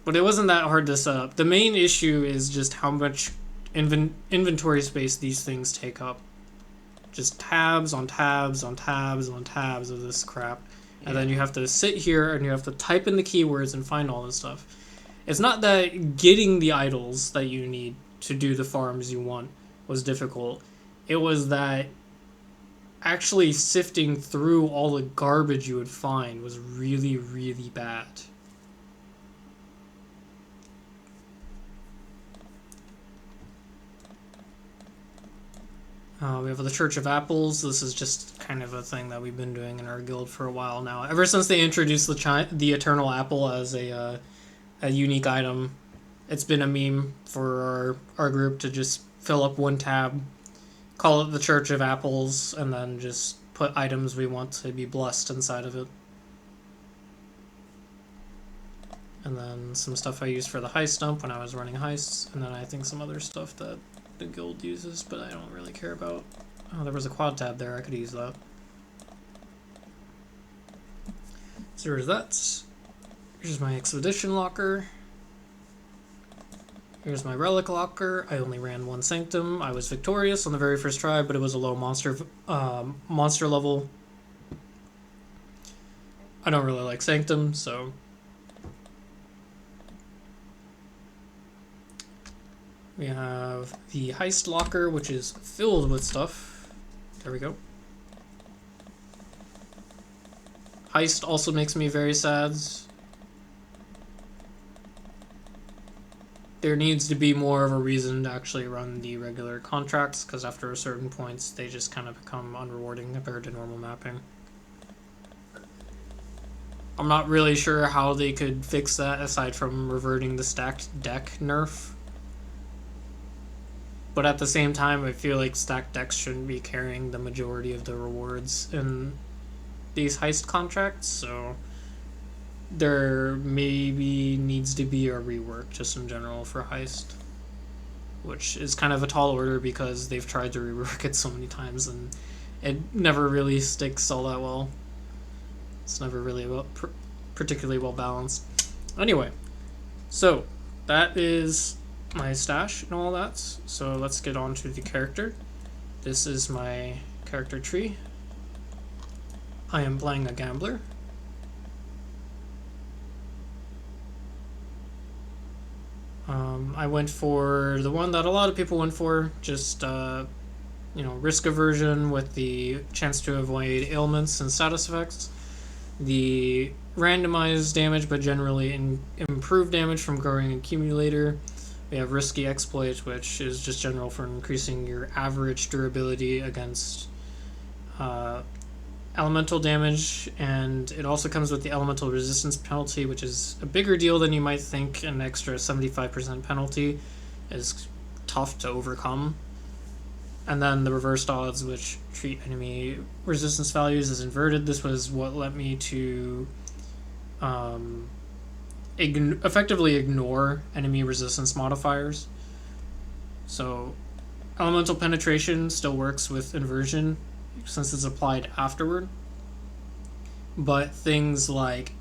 But it wasn't that hard to set up. The main issue is just how much inventory space these things take up. Just tabs on tabs on tabs on tabs of this crap. And then you have to sit here and you have to type in the keywords and find all this stuff. It's not that getting the idols that you need to do the farms you want was difficult. It was that actually sifting through all the garbage you would find was really, really bad. We have the Church of Apples. This is just kind of a thing that we've been doing in our guild for a while now. Ever since they introduced the Eternal Apple as a unique item, it's been a meme for our group to just fill up one tab, call it the Church of Apples, and then just put items we want to be blessed inside of it. And then some stuff I used for the heist dump when I was running heists, and then I think some other stuff that the guild uses, but I don't really care about. Oh, there was a quad tab there. I could use that. So there's that. Here's my expedition locker. Here's my relic locker. I only ran 1 sanctum. I was victorious on the very first try, but it was a low monster level. I don't really like sanctum, so we have the heist locker, which is filled with stuff. There we go. Heist also makes me very sad. There needs to be more of a reason to actually run the regular contracts, because after a certain point, they just kind of become unrewarding compared to normal mapping. I'm not really sure how they could fix that aside from reverting the stacked deck nerf. But at the same time, I feel like stacked decks shouldn't be carrying the majority of the rewards in these heist contracts, so there maybe needs to be a rework just in general for heist, which is kind of a tall order because they've tried to rework it so many times and it never really sticks all that well. It's never really particularly well balanced. Anyway, so that is my stash and all that. So let's get on to the character. This is my character tree. I am playing a gambler. I went for the one that a lot of people went for, just risk aversion with the chance to avoid ailments and status effects. The randomized damage, but generally improved damage from growing accumulator. We have risky exploit, which is just general for increasing your average durability against elemental damage, and it also comes with the elemental resistance penalty, which is a bigger deal than you might think, an extra 75% penalty. is tough to overcome. And then the reversed odds, which treat enemy resistance values as inverted. This was what led me to effectively ignore enemy resistance modifiers. So elemental penetration still works with inversion since it's applied afterward. But things like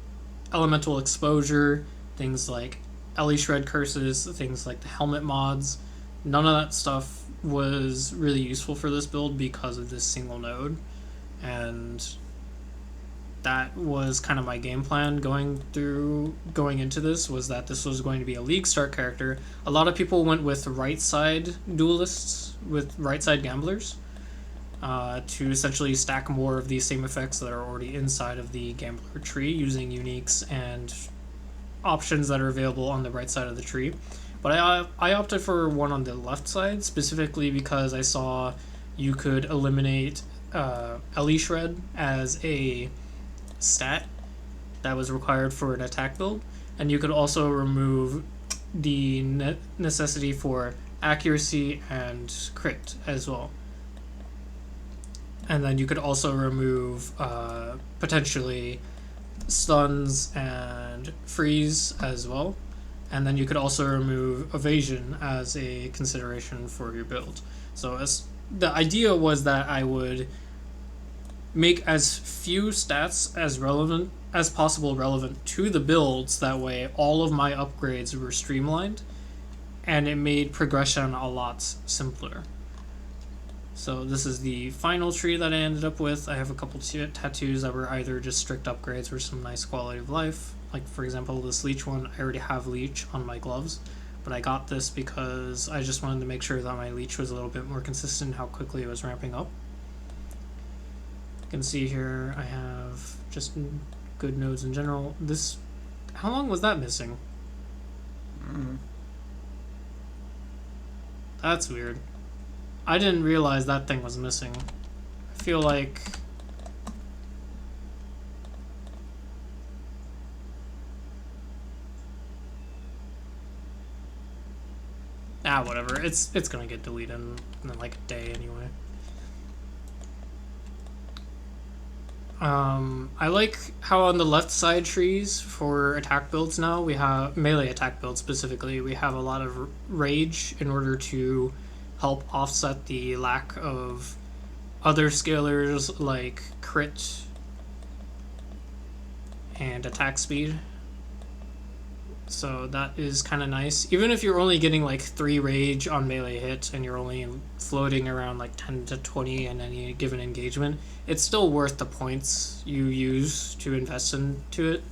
elemental exposure, things like Ellie Shred curses, things like the helmet mods, none of that stuff was really useful for this build because of this single node. And that was kind of my game plan going into this, was that this was going to be a league start character. A lot of people went with right side duelists, with right side gamblers, to essentially stack more of these same effects that are already inside of the gambler tree using uniques and options that are available on the right side of the tree. But I opted for one on the left side, specifically because I saw you could eliminate Ellie Shred as a stat that was required for an attack build, and you could also remove the necessity for accuracy and crit as well. And then you could also remove potentially stuns and freeze as well. And then you could also remove evasion as a consideration for your build. So the idea was that I would make as few stats as relevant as possible relevant to the builds. That way all of my upgrades were streamlined and it made progression a lot simpler. So this is the final tree that I ended up with. I have a couple tattoos that were either just strict upgrades or some nice quality of life. Like, for example, this leech one, I already have leech on my gloves, but I got this because I just wanted to make sure that my leech was a little bit more consistent how quickly it was ramping up. You can see here I have just good nodes in general. How long was that missing? That's weird. I didn't realize that thing was missing. I feel like... whatever. It's gonna get deleted in like a day anyway. I like how on the left side trees for attack builds now, we have melee attack builds specifically, we have a lot of rage in order to help offset the lack of other scalars like crit and attack speed. So that is kind of nice. Even if you're only getting like 3 rage on melee hits and you're only floating around like 10 to 20 in any given engagement, it's still worth the points you use to invest into it.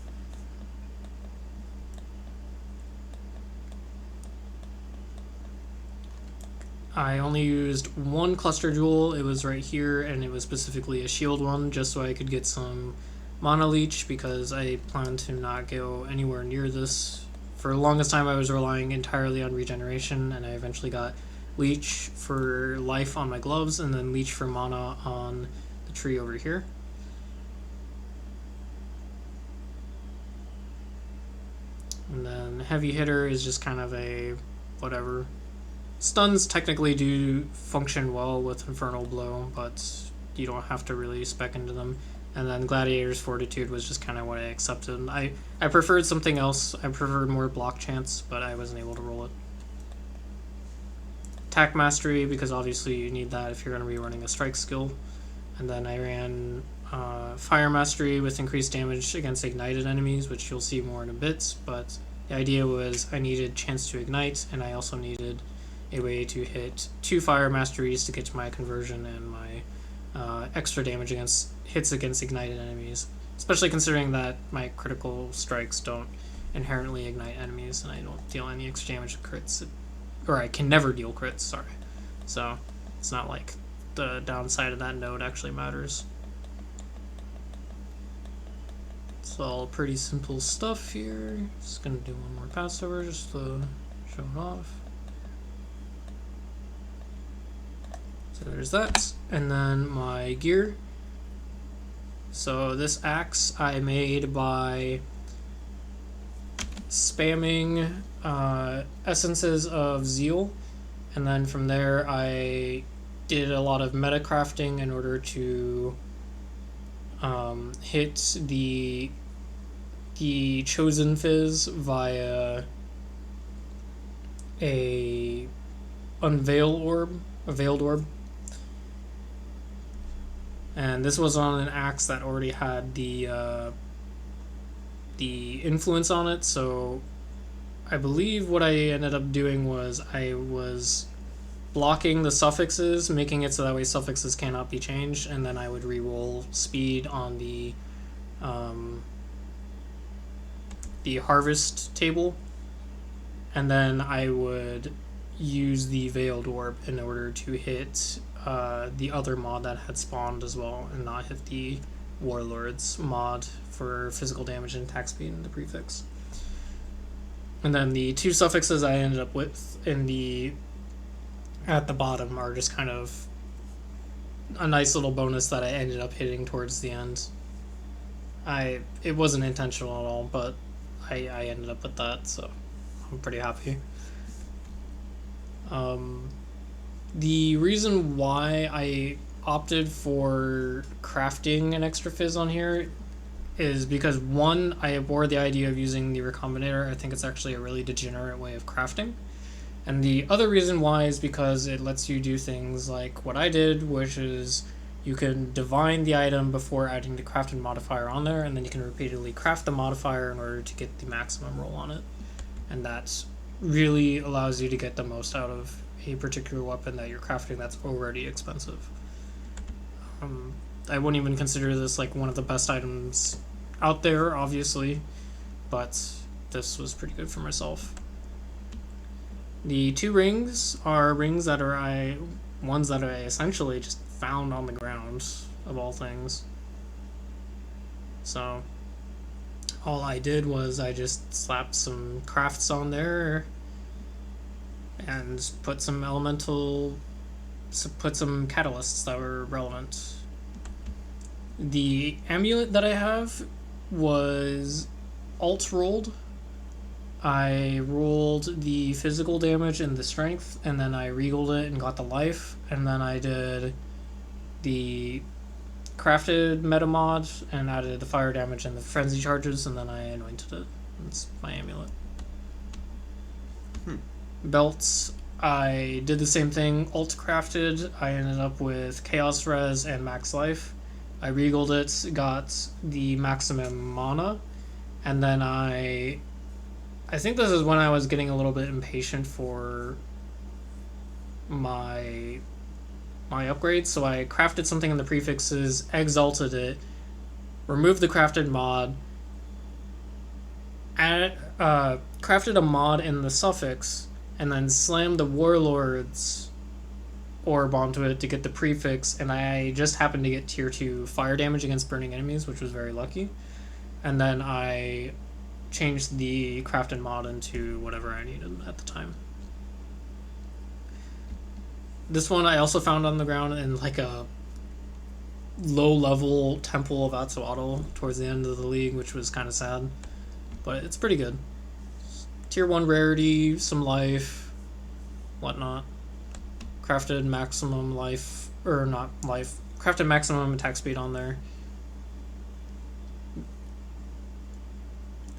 I only used one cluster jewel. It was right here, and it was specifically a shield one, just so I could get some mana leech, because I plan to not go anywhere near this. For the longest time, I was relying entirely on regeneration, and I eventually got leech for life on my gloves, and then leech for mana on the tree over here. And then heavy hitter is just kind of a whatever. Stuns technically do function well with Infernal Blow, but you don't have to really spec into them. And then Gladiator's Fortitude was just kind of what I accepted. I preferred something else. I preferred more block chance, but I wasn't able to roll it. Attack Mastery, because obviously you need that if you're going to be running a strike skill. And then I ran Fire Mastery with increased damage against ignited enemies, which you'll see more in a bit. But the idea was I needed chance to ignite, and I also needed a way to hit 2 Fire Masteries to get to my conversion and my extra damage against hits against ignited enemies, especially considering that my critical strikes don't inherently ignite enemies and I don't deal any extra damage to crits, or I can never deal crits, sorry. So it's not like the downside of that node actually matters. It's all pretty simple stuff here. Just gonna do one more pass over just to show it off. So there's that, and then my gear. So this axe I made by spamming Essences of Zeal, and then from there I did a lot of meta crafting in order to hit the chosen fizz via a veiled orb, and this was on an axe that already had the influence on it. So I believe what I ended up doing was I was blocking the suffixes, making it so that way suffixes cannot be changed, and then I would reroll speed on the harvest table, and then I would use the veiled orb in order to hit the other mod that had spawned as well, and not hit the warlord's mod for physical damage and attack speed in the prefix. And then the two suffixes I ended up with at the bottom are just kind of a nice little bonus that I ended up hitting towards the end. It wasn't intentional at all, but I ended up with that, so I'm pretty happy. The reason why I opted for crafting an extra fizz on here is because, one, I abhor the idea of using the recombinator. I think it's actually a really degenerate way of crafting. And the other reason why is because it lets you do things like what I did, which is you can divine the item before adding the crafted modifier on there, and then you can repeatedly craft the modifier in order to get the maximum roll on it. And that really allows you to get the most out of a particular weapon that you're crafting that's already expensive. I wouldn't even consider this like one of the best items out there, obviously, but this was pretty good for myself. The two rings are rings that are ones that I essentially just found on the ground, of all things. So all I did was I just slapped some crafts on there and put some catalysts that were relevant. The amulet that I have was alt rolled. I rolled the physical damage and the strength, and then I regaled it and got the life, and then I did the crafted meta mod and added the fire damage and the frenzy charges, and then I anointed it. That's my amulet. Belts, I did the same thing, alt crafted. I ended up with chaos res and max life. I regaled it, got the maximum mana, and then I think this is when I was getting a little bit impatient for my upgrades, so I crafted something in the prefixes, exalted it, removed the crafted mod, crafted a mod in the suffix, and then slammed the warlord's orb onto it to get the prefix, and I just happened to get tier 2 fire damage against burning enemies, which was very lucky. And then I changed the crafted mod into whatever I needed at the time. This one I also found on the ground in like a low-level Temple of Atsuatl towards the end of the league, which was kind of sad, but it's pretty good. Tier 1 rarity, some life, whatnot. Crafted maximum life, or not life, crafted maximum attack speed on there.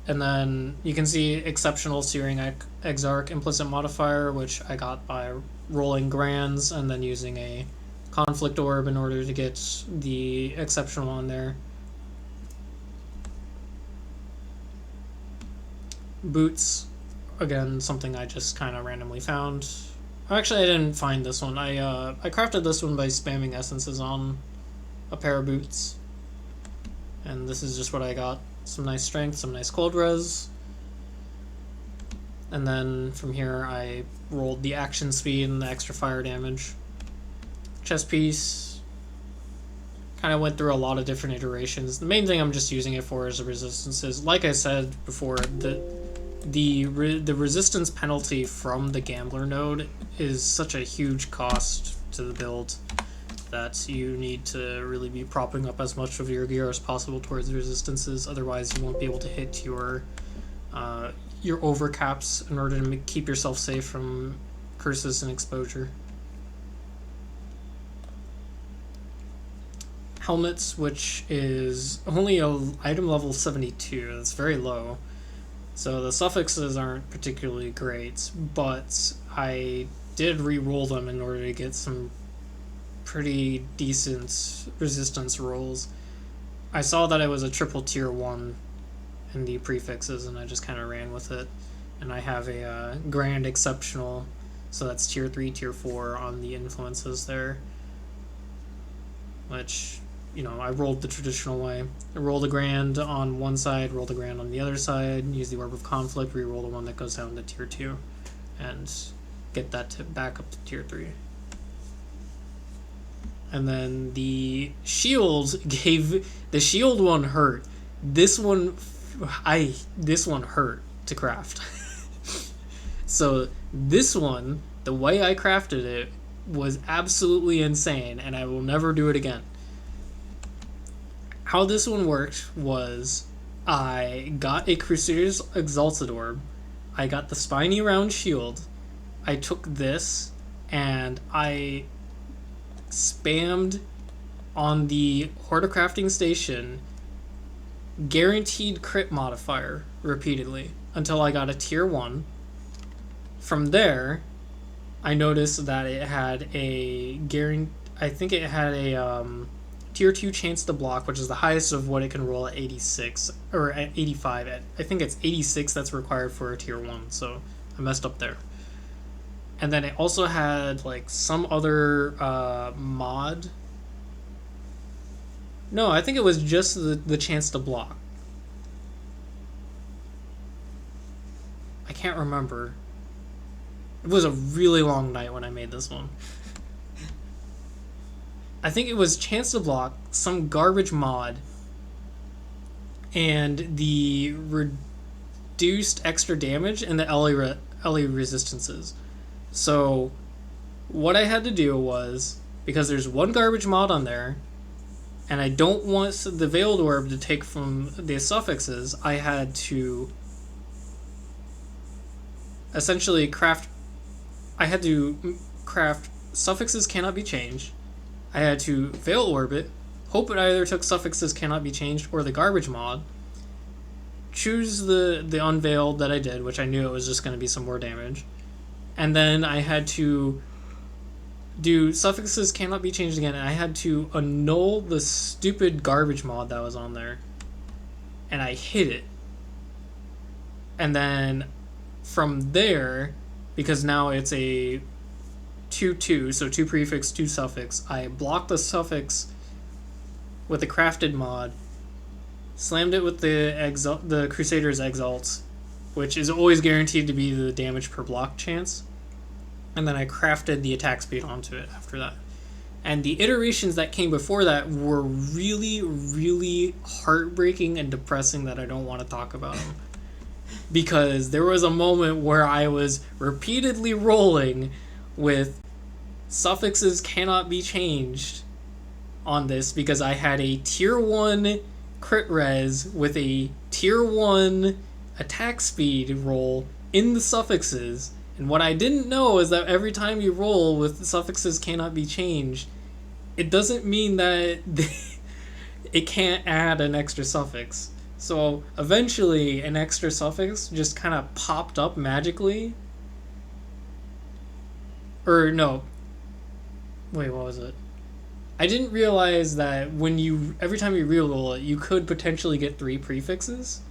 And then you can see exceptional Searing Exarch implicit modifier, which I got by rolling grands and then using a conflict orb in order to get the exceptional on there. Boots, again, something I just kind of randomly found. Actually, I didn't find this one. I crafted this one by spamming essences on a pair of boots. And this is just what I got. Some nice strength, some nice cold res. And then from here I rolled the action speed and the extra fire damage. Chest piece. Kind of went through a lot of different iterations. The main thing I'm just using it for is the resistances. Like I said before, the resistance penalty from the gambler node is such a huge cost to the build that you need to really be propping up as much of your gear as possible towards resistances. Otherwise you won't be able to hit your your overcaps in order to keep yourself safe from curses and exposure. Helmets, which is only a item level 72. That's very low. So the suffixes aren't particularly great, but I did re-roll them in order to get some pretty decent resistance rolls. I saw that it was a triple tier 1 in the prefixes, and I just kind of ran with it. And I have a grand exceptional, so that's tier 3, tier 4 on the influences there, which, you know, I rolled the traditional way. I rolled a grand on one side, rolled a grand on the other side, use the Orb of Conflict, re-roll the one that goes down to tier 2, and get that back up to tier 3. And then the shields gave... The shield one hurt. This one hurt to craft. So this one, the way I crafted it, was absolutely insane, and I will never do it again. How this one worked was I got a Crusader's Exalted Orb, I got the Spiny Round Shield, I took this, and I spammed on the Horticrafting Station guaranteed crit modifier repeatedly until I got a tier 1. From there, I noticed that it had a tier 2 chance to block, which is the highest of what it can roll at 86 or at 85. I think it's 86 that's required for a tier 1, so I messed up there. And then it also had like some other mod. No, I think it was just the chance to block. I can't remember. It was a really long night when I made this one. I think it was chance to block, some garbage mod, and the reduced extra damage and the LE resistances. So what I had to do was, because there's one garbage mod on there, and I don't want the Veiled Orb to take from the suffixes, I had to essentially craft suffixes cannot be changed. I had to Veil Orb it, hope it either took suffixes cannot be changed or the garbage mod, choose the unveiled that I did, which I knew it was just going to be some more damage, and then I had to do suffixes cannot be changed again, and I had to annul the stupid garbage mod that was on there, and I hit it. And then from there, because now it's a 2-2, so 2 prefix, 2 suffix, I blocked the suffix with the crafted mod, slammed it with the Crusader's Exalt, which is always guaranteed to be the damage per block chance, and then I crafted the attack speed onto it after that. And the iterations that came before that were really, really heartbreaking and depressing that I don't want to talk about them. Because there was a moment where I was repeatedly rolling with suffixes cannot be changed on this because I had a tier 1 crit res with a tier 1 attack speed roll in the suffixes. And what I didn't know is that every time you roll with suffixes cannot be changed, it doesn't mean that it can't add an extra suffix. So eventually an extra suffix just kind of popped up magically. Or no. Wait, what was it? I didn't realize that every time you reroll it, you could potentially get 3 prefixes.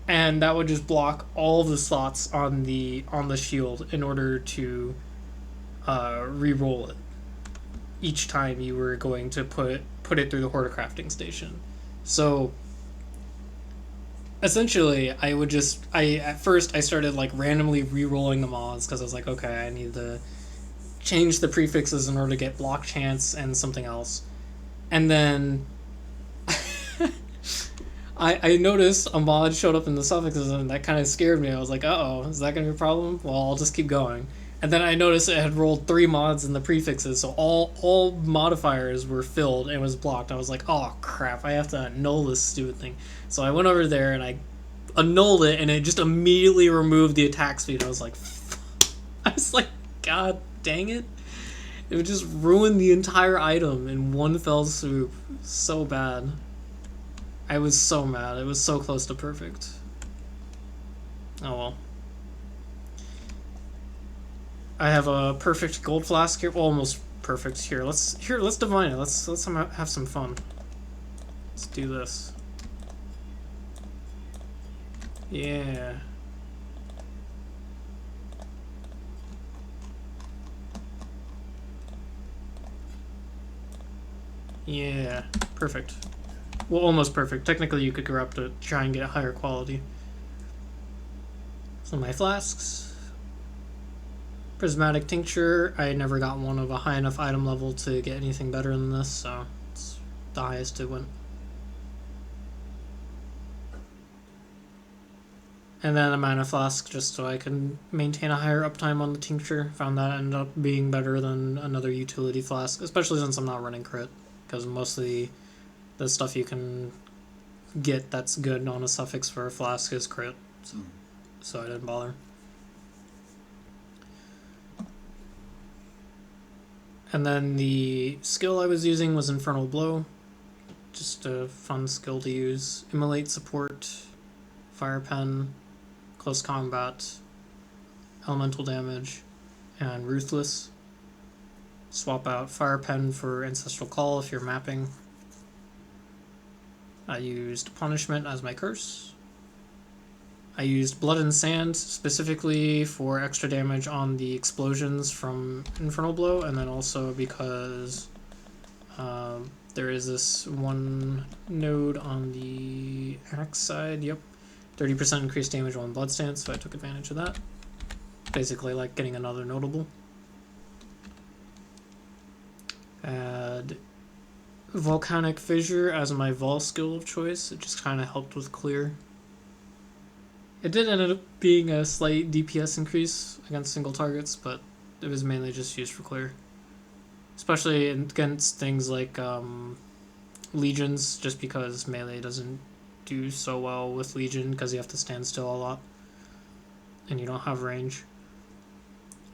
And that would just block all the slots on the shield in order to re-roll it each time you were going to put it through the Horticrafting Station. So essentially, at first I started like randomly re-rolling the mods because I was like, okay, I need to change the prefixes in order to get block chance and something else. And then I noticed a mod showed up in the suffixes, and that kind of scared me. I was like, uh-oh, is that going to be a problem? Well, I'll just keep going. And then I noticed it had rolled 3 mods in the prefixes, so all modifiers were filled and was blocked. I was like, oh crap, I have to annul this stupid thing. So I went over there and I annulled it, and it just immediately removed the attack speed. I was like, I was like, god dang it. It would just ruin the entire item in one fell swoop. So bad. I was so mad. It was so close to perfect. Oh well. I have a perfect gold flask here. Well, almost perfect here. Let's divine it. Let's have some fun. Let's do this. Yeah. Yeah. Perfect. Well, almost perfect. Technically, you could corrupt it, try and get a higher quality. So my flasks. Prismatic tincture. I never got one of a high enough item level to get anything better than this, so it's the highest it went. And then a mana flask just so I can maintain a higher uptime on the tincture. Found that ended up being better than another utility flask, especially since I'm not running crit, because mostly the stuff you can get that's good on a suffix for a flask is crit, so I didn't bother. And then the skill I was using was Infernal Blow. Just a fun skill to use. Immolate support, Fire Pen, Close Combat, Elemental Damage, and Ruthless. Swap out Fire Pen for Ancestral Call if you're mapping. I used Punishment as my curse. I used Blood and Sand specifically for extra damage on the explosions from Infernal Blow, and then also because there is this one node on the axe side, yep, 30% increased damage on Blood Stance, so I took advantage of that. Basically like getting another notable. Add Volcanic Fissure as my Vol skill of choice, it just kind of helped with clear. It did end up being a slight DPS increase against single targets, but it was mainly just used for clear. Especially against things like legions, just because melee doesn't do so well with legion because you have to stand still a lot and you don't have range.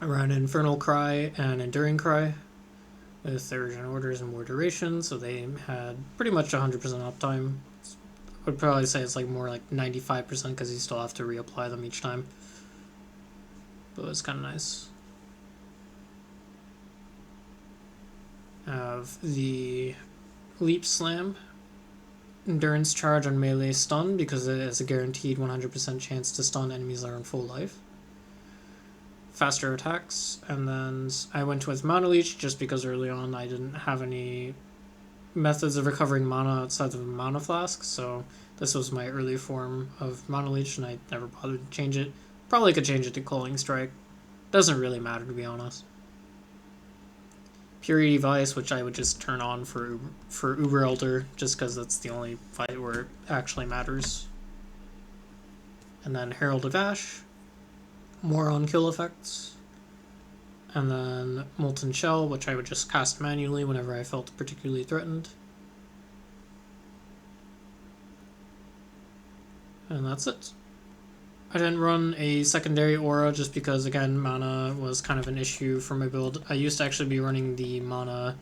I ran Infernal Cry and Enduring Cry with their regen orders and more duration, so they had pretty much 100% uptime. I would probably say it's like more like 95% because you still have to reapply them each time. But it's kind of nice. I have the Leap Slam, Endurance Charge on melee stun because it has a guaranteed 100% chance to stun enemies that are in full life. Faster attacks, and then I went with Mana Leech just because early on I didn't have any methods of recovering mana outside of a mana flask, so this was my early form of Mana Leech and I never bothered to change it. Probably could change it to Culling Strike. Doesn't really matter, to be honest. Purity Vice, which I would just turn on for Uber Elder, just because that's the only fight where it actually matters. And then Herald of Ash, more on kill effects. And then Molten Shell, which I would just cast manually whenever I felt particularly threatened. And that's it. I didn't run a secondary aura just because, again, mana was kind of an issue for my build. I used to actually be running the mana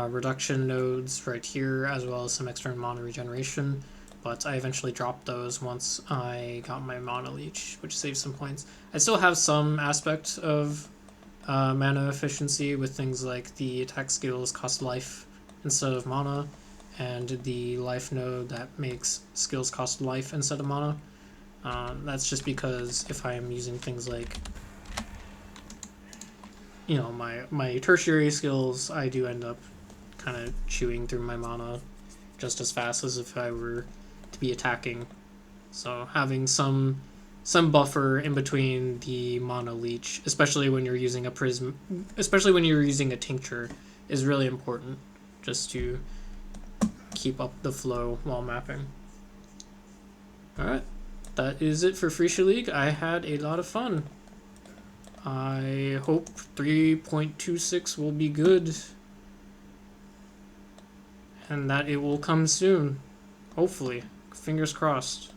reduction nodes right here, as well as some extra mana regeneration, but I eventually dropped those once I got my Mana Leech, which saves some points. I still have some aspect of mana efficiency with things like the attack skills cost life instead of mana, and the life node that makes skills cost life instead of mana. That's just because if I am using things like, you know, my tertiary skills, I do end up kind of chewing through my mana just as fast as if I were to be attacking. So having some buffer in between the Mana Leech, especially when you're using a prism, especially when you're using a tincture, is really important just to keep up the flow while mapping. Alright, that is it for Phrecia League. I had a lot of fun. I hope 3.26 will be good and that it will come soon. Hopefully. Fingers crossed.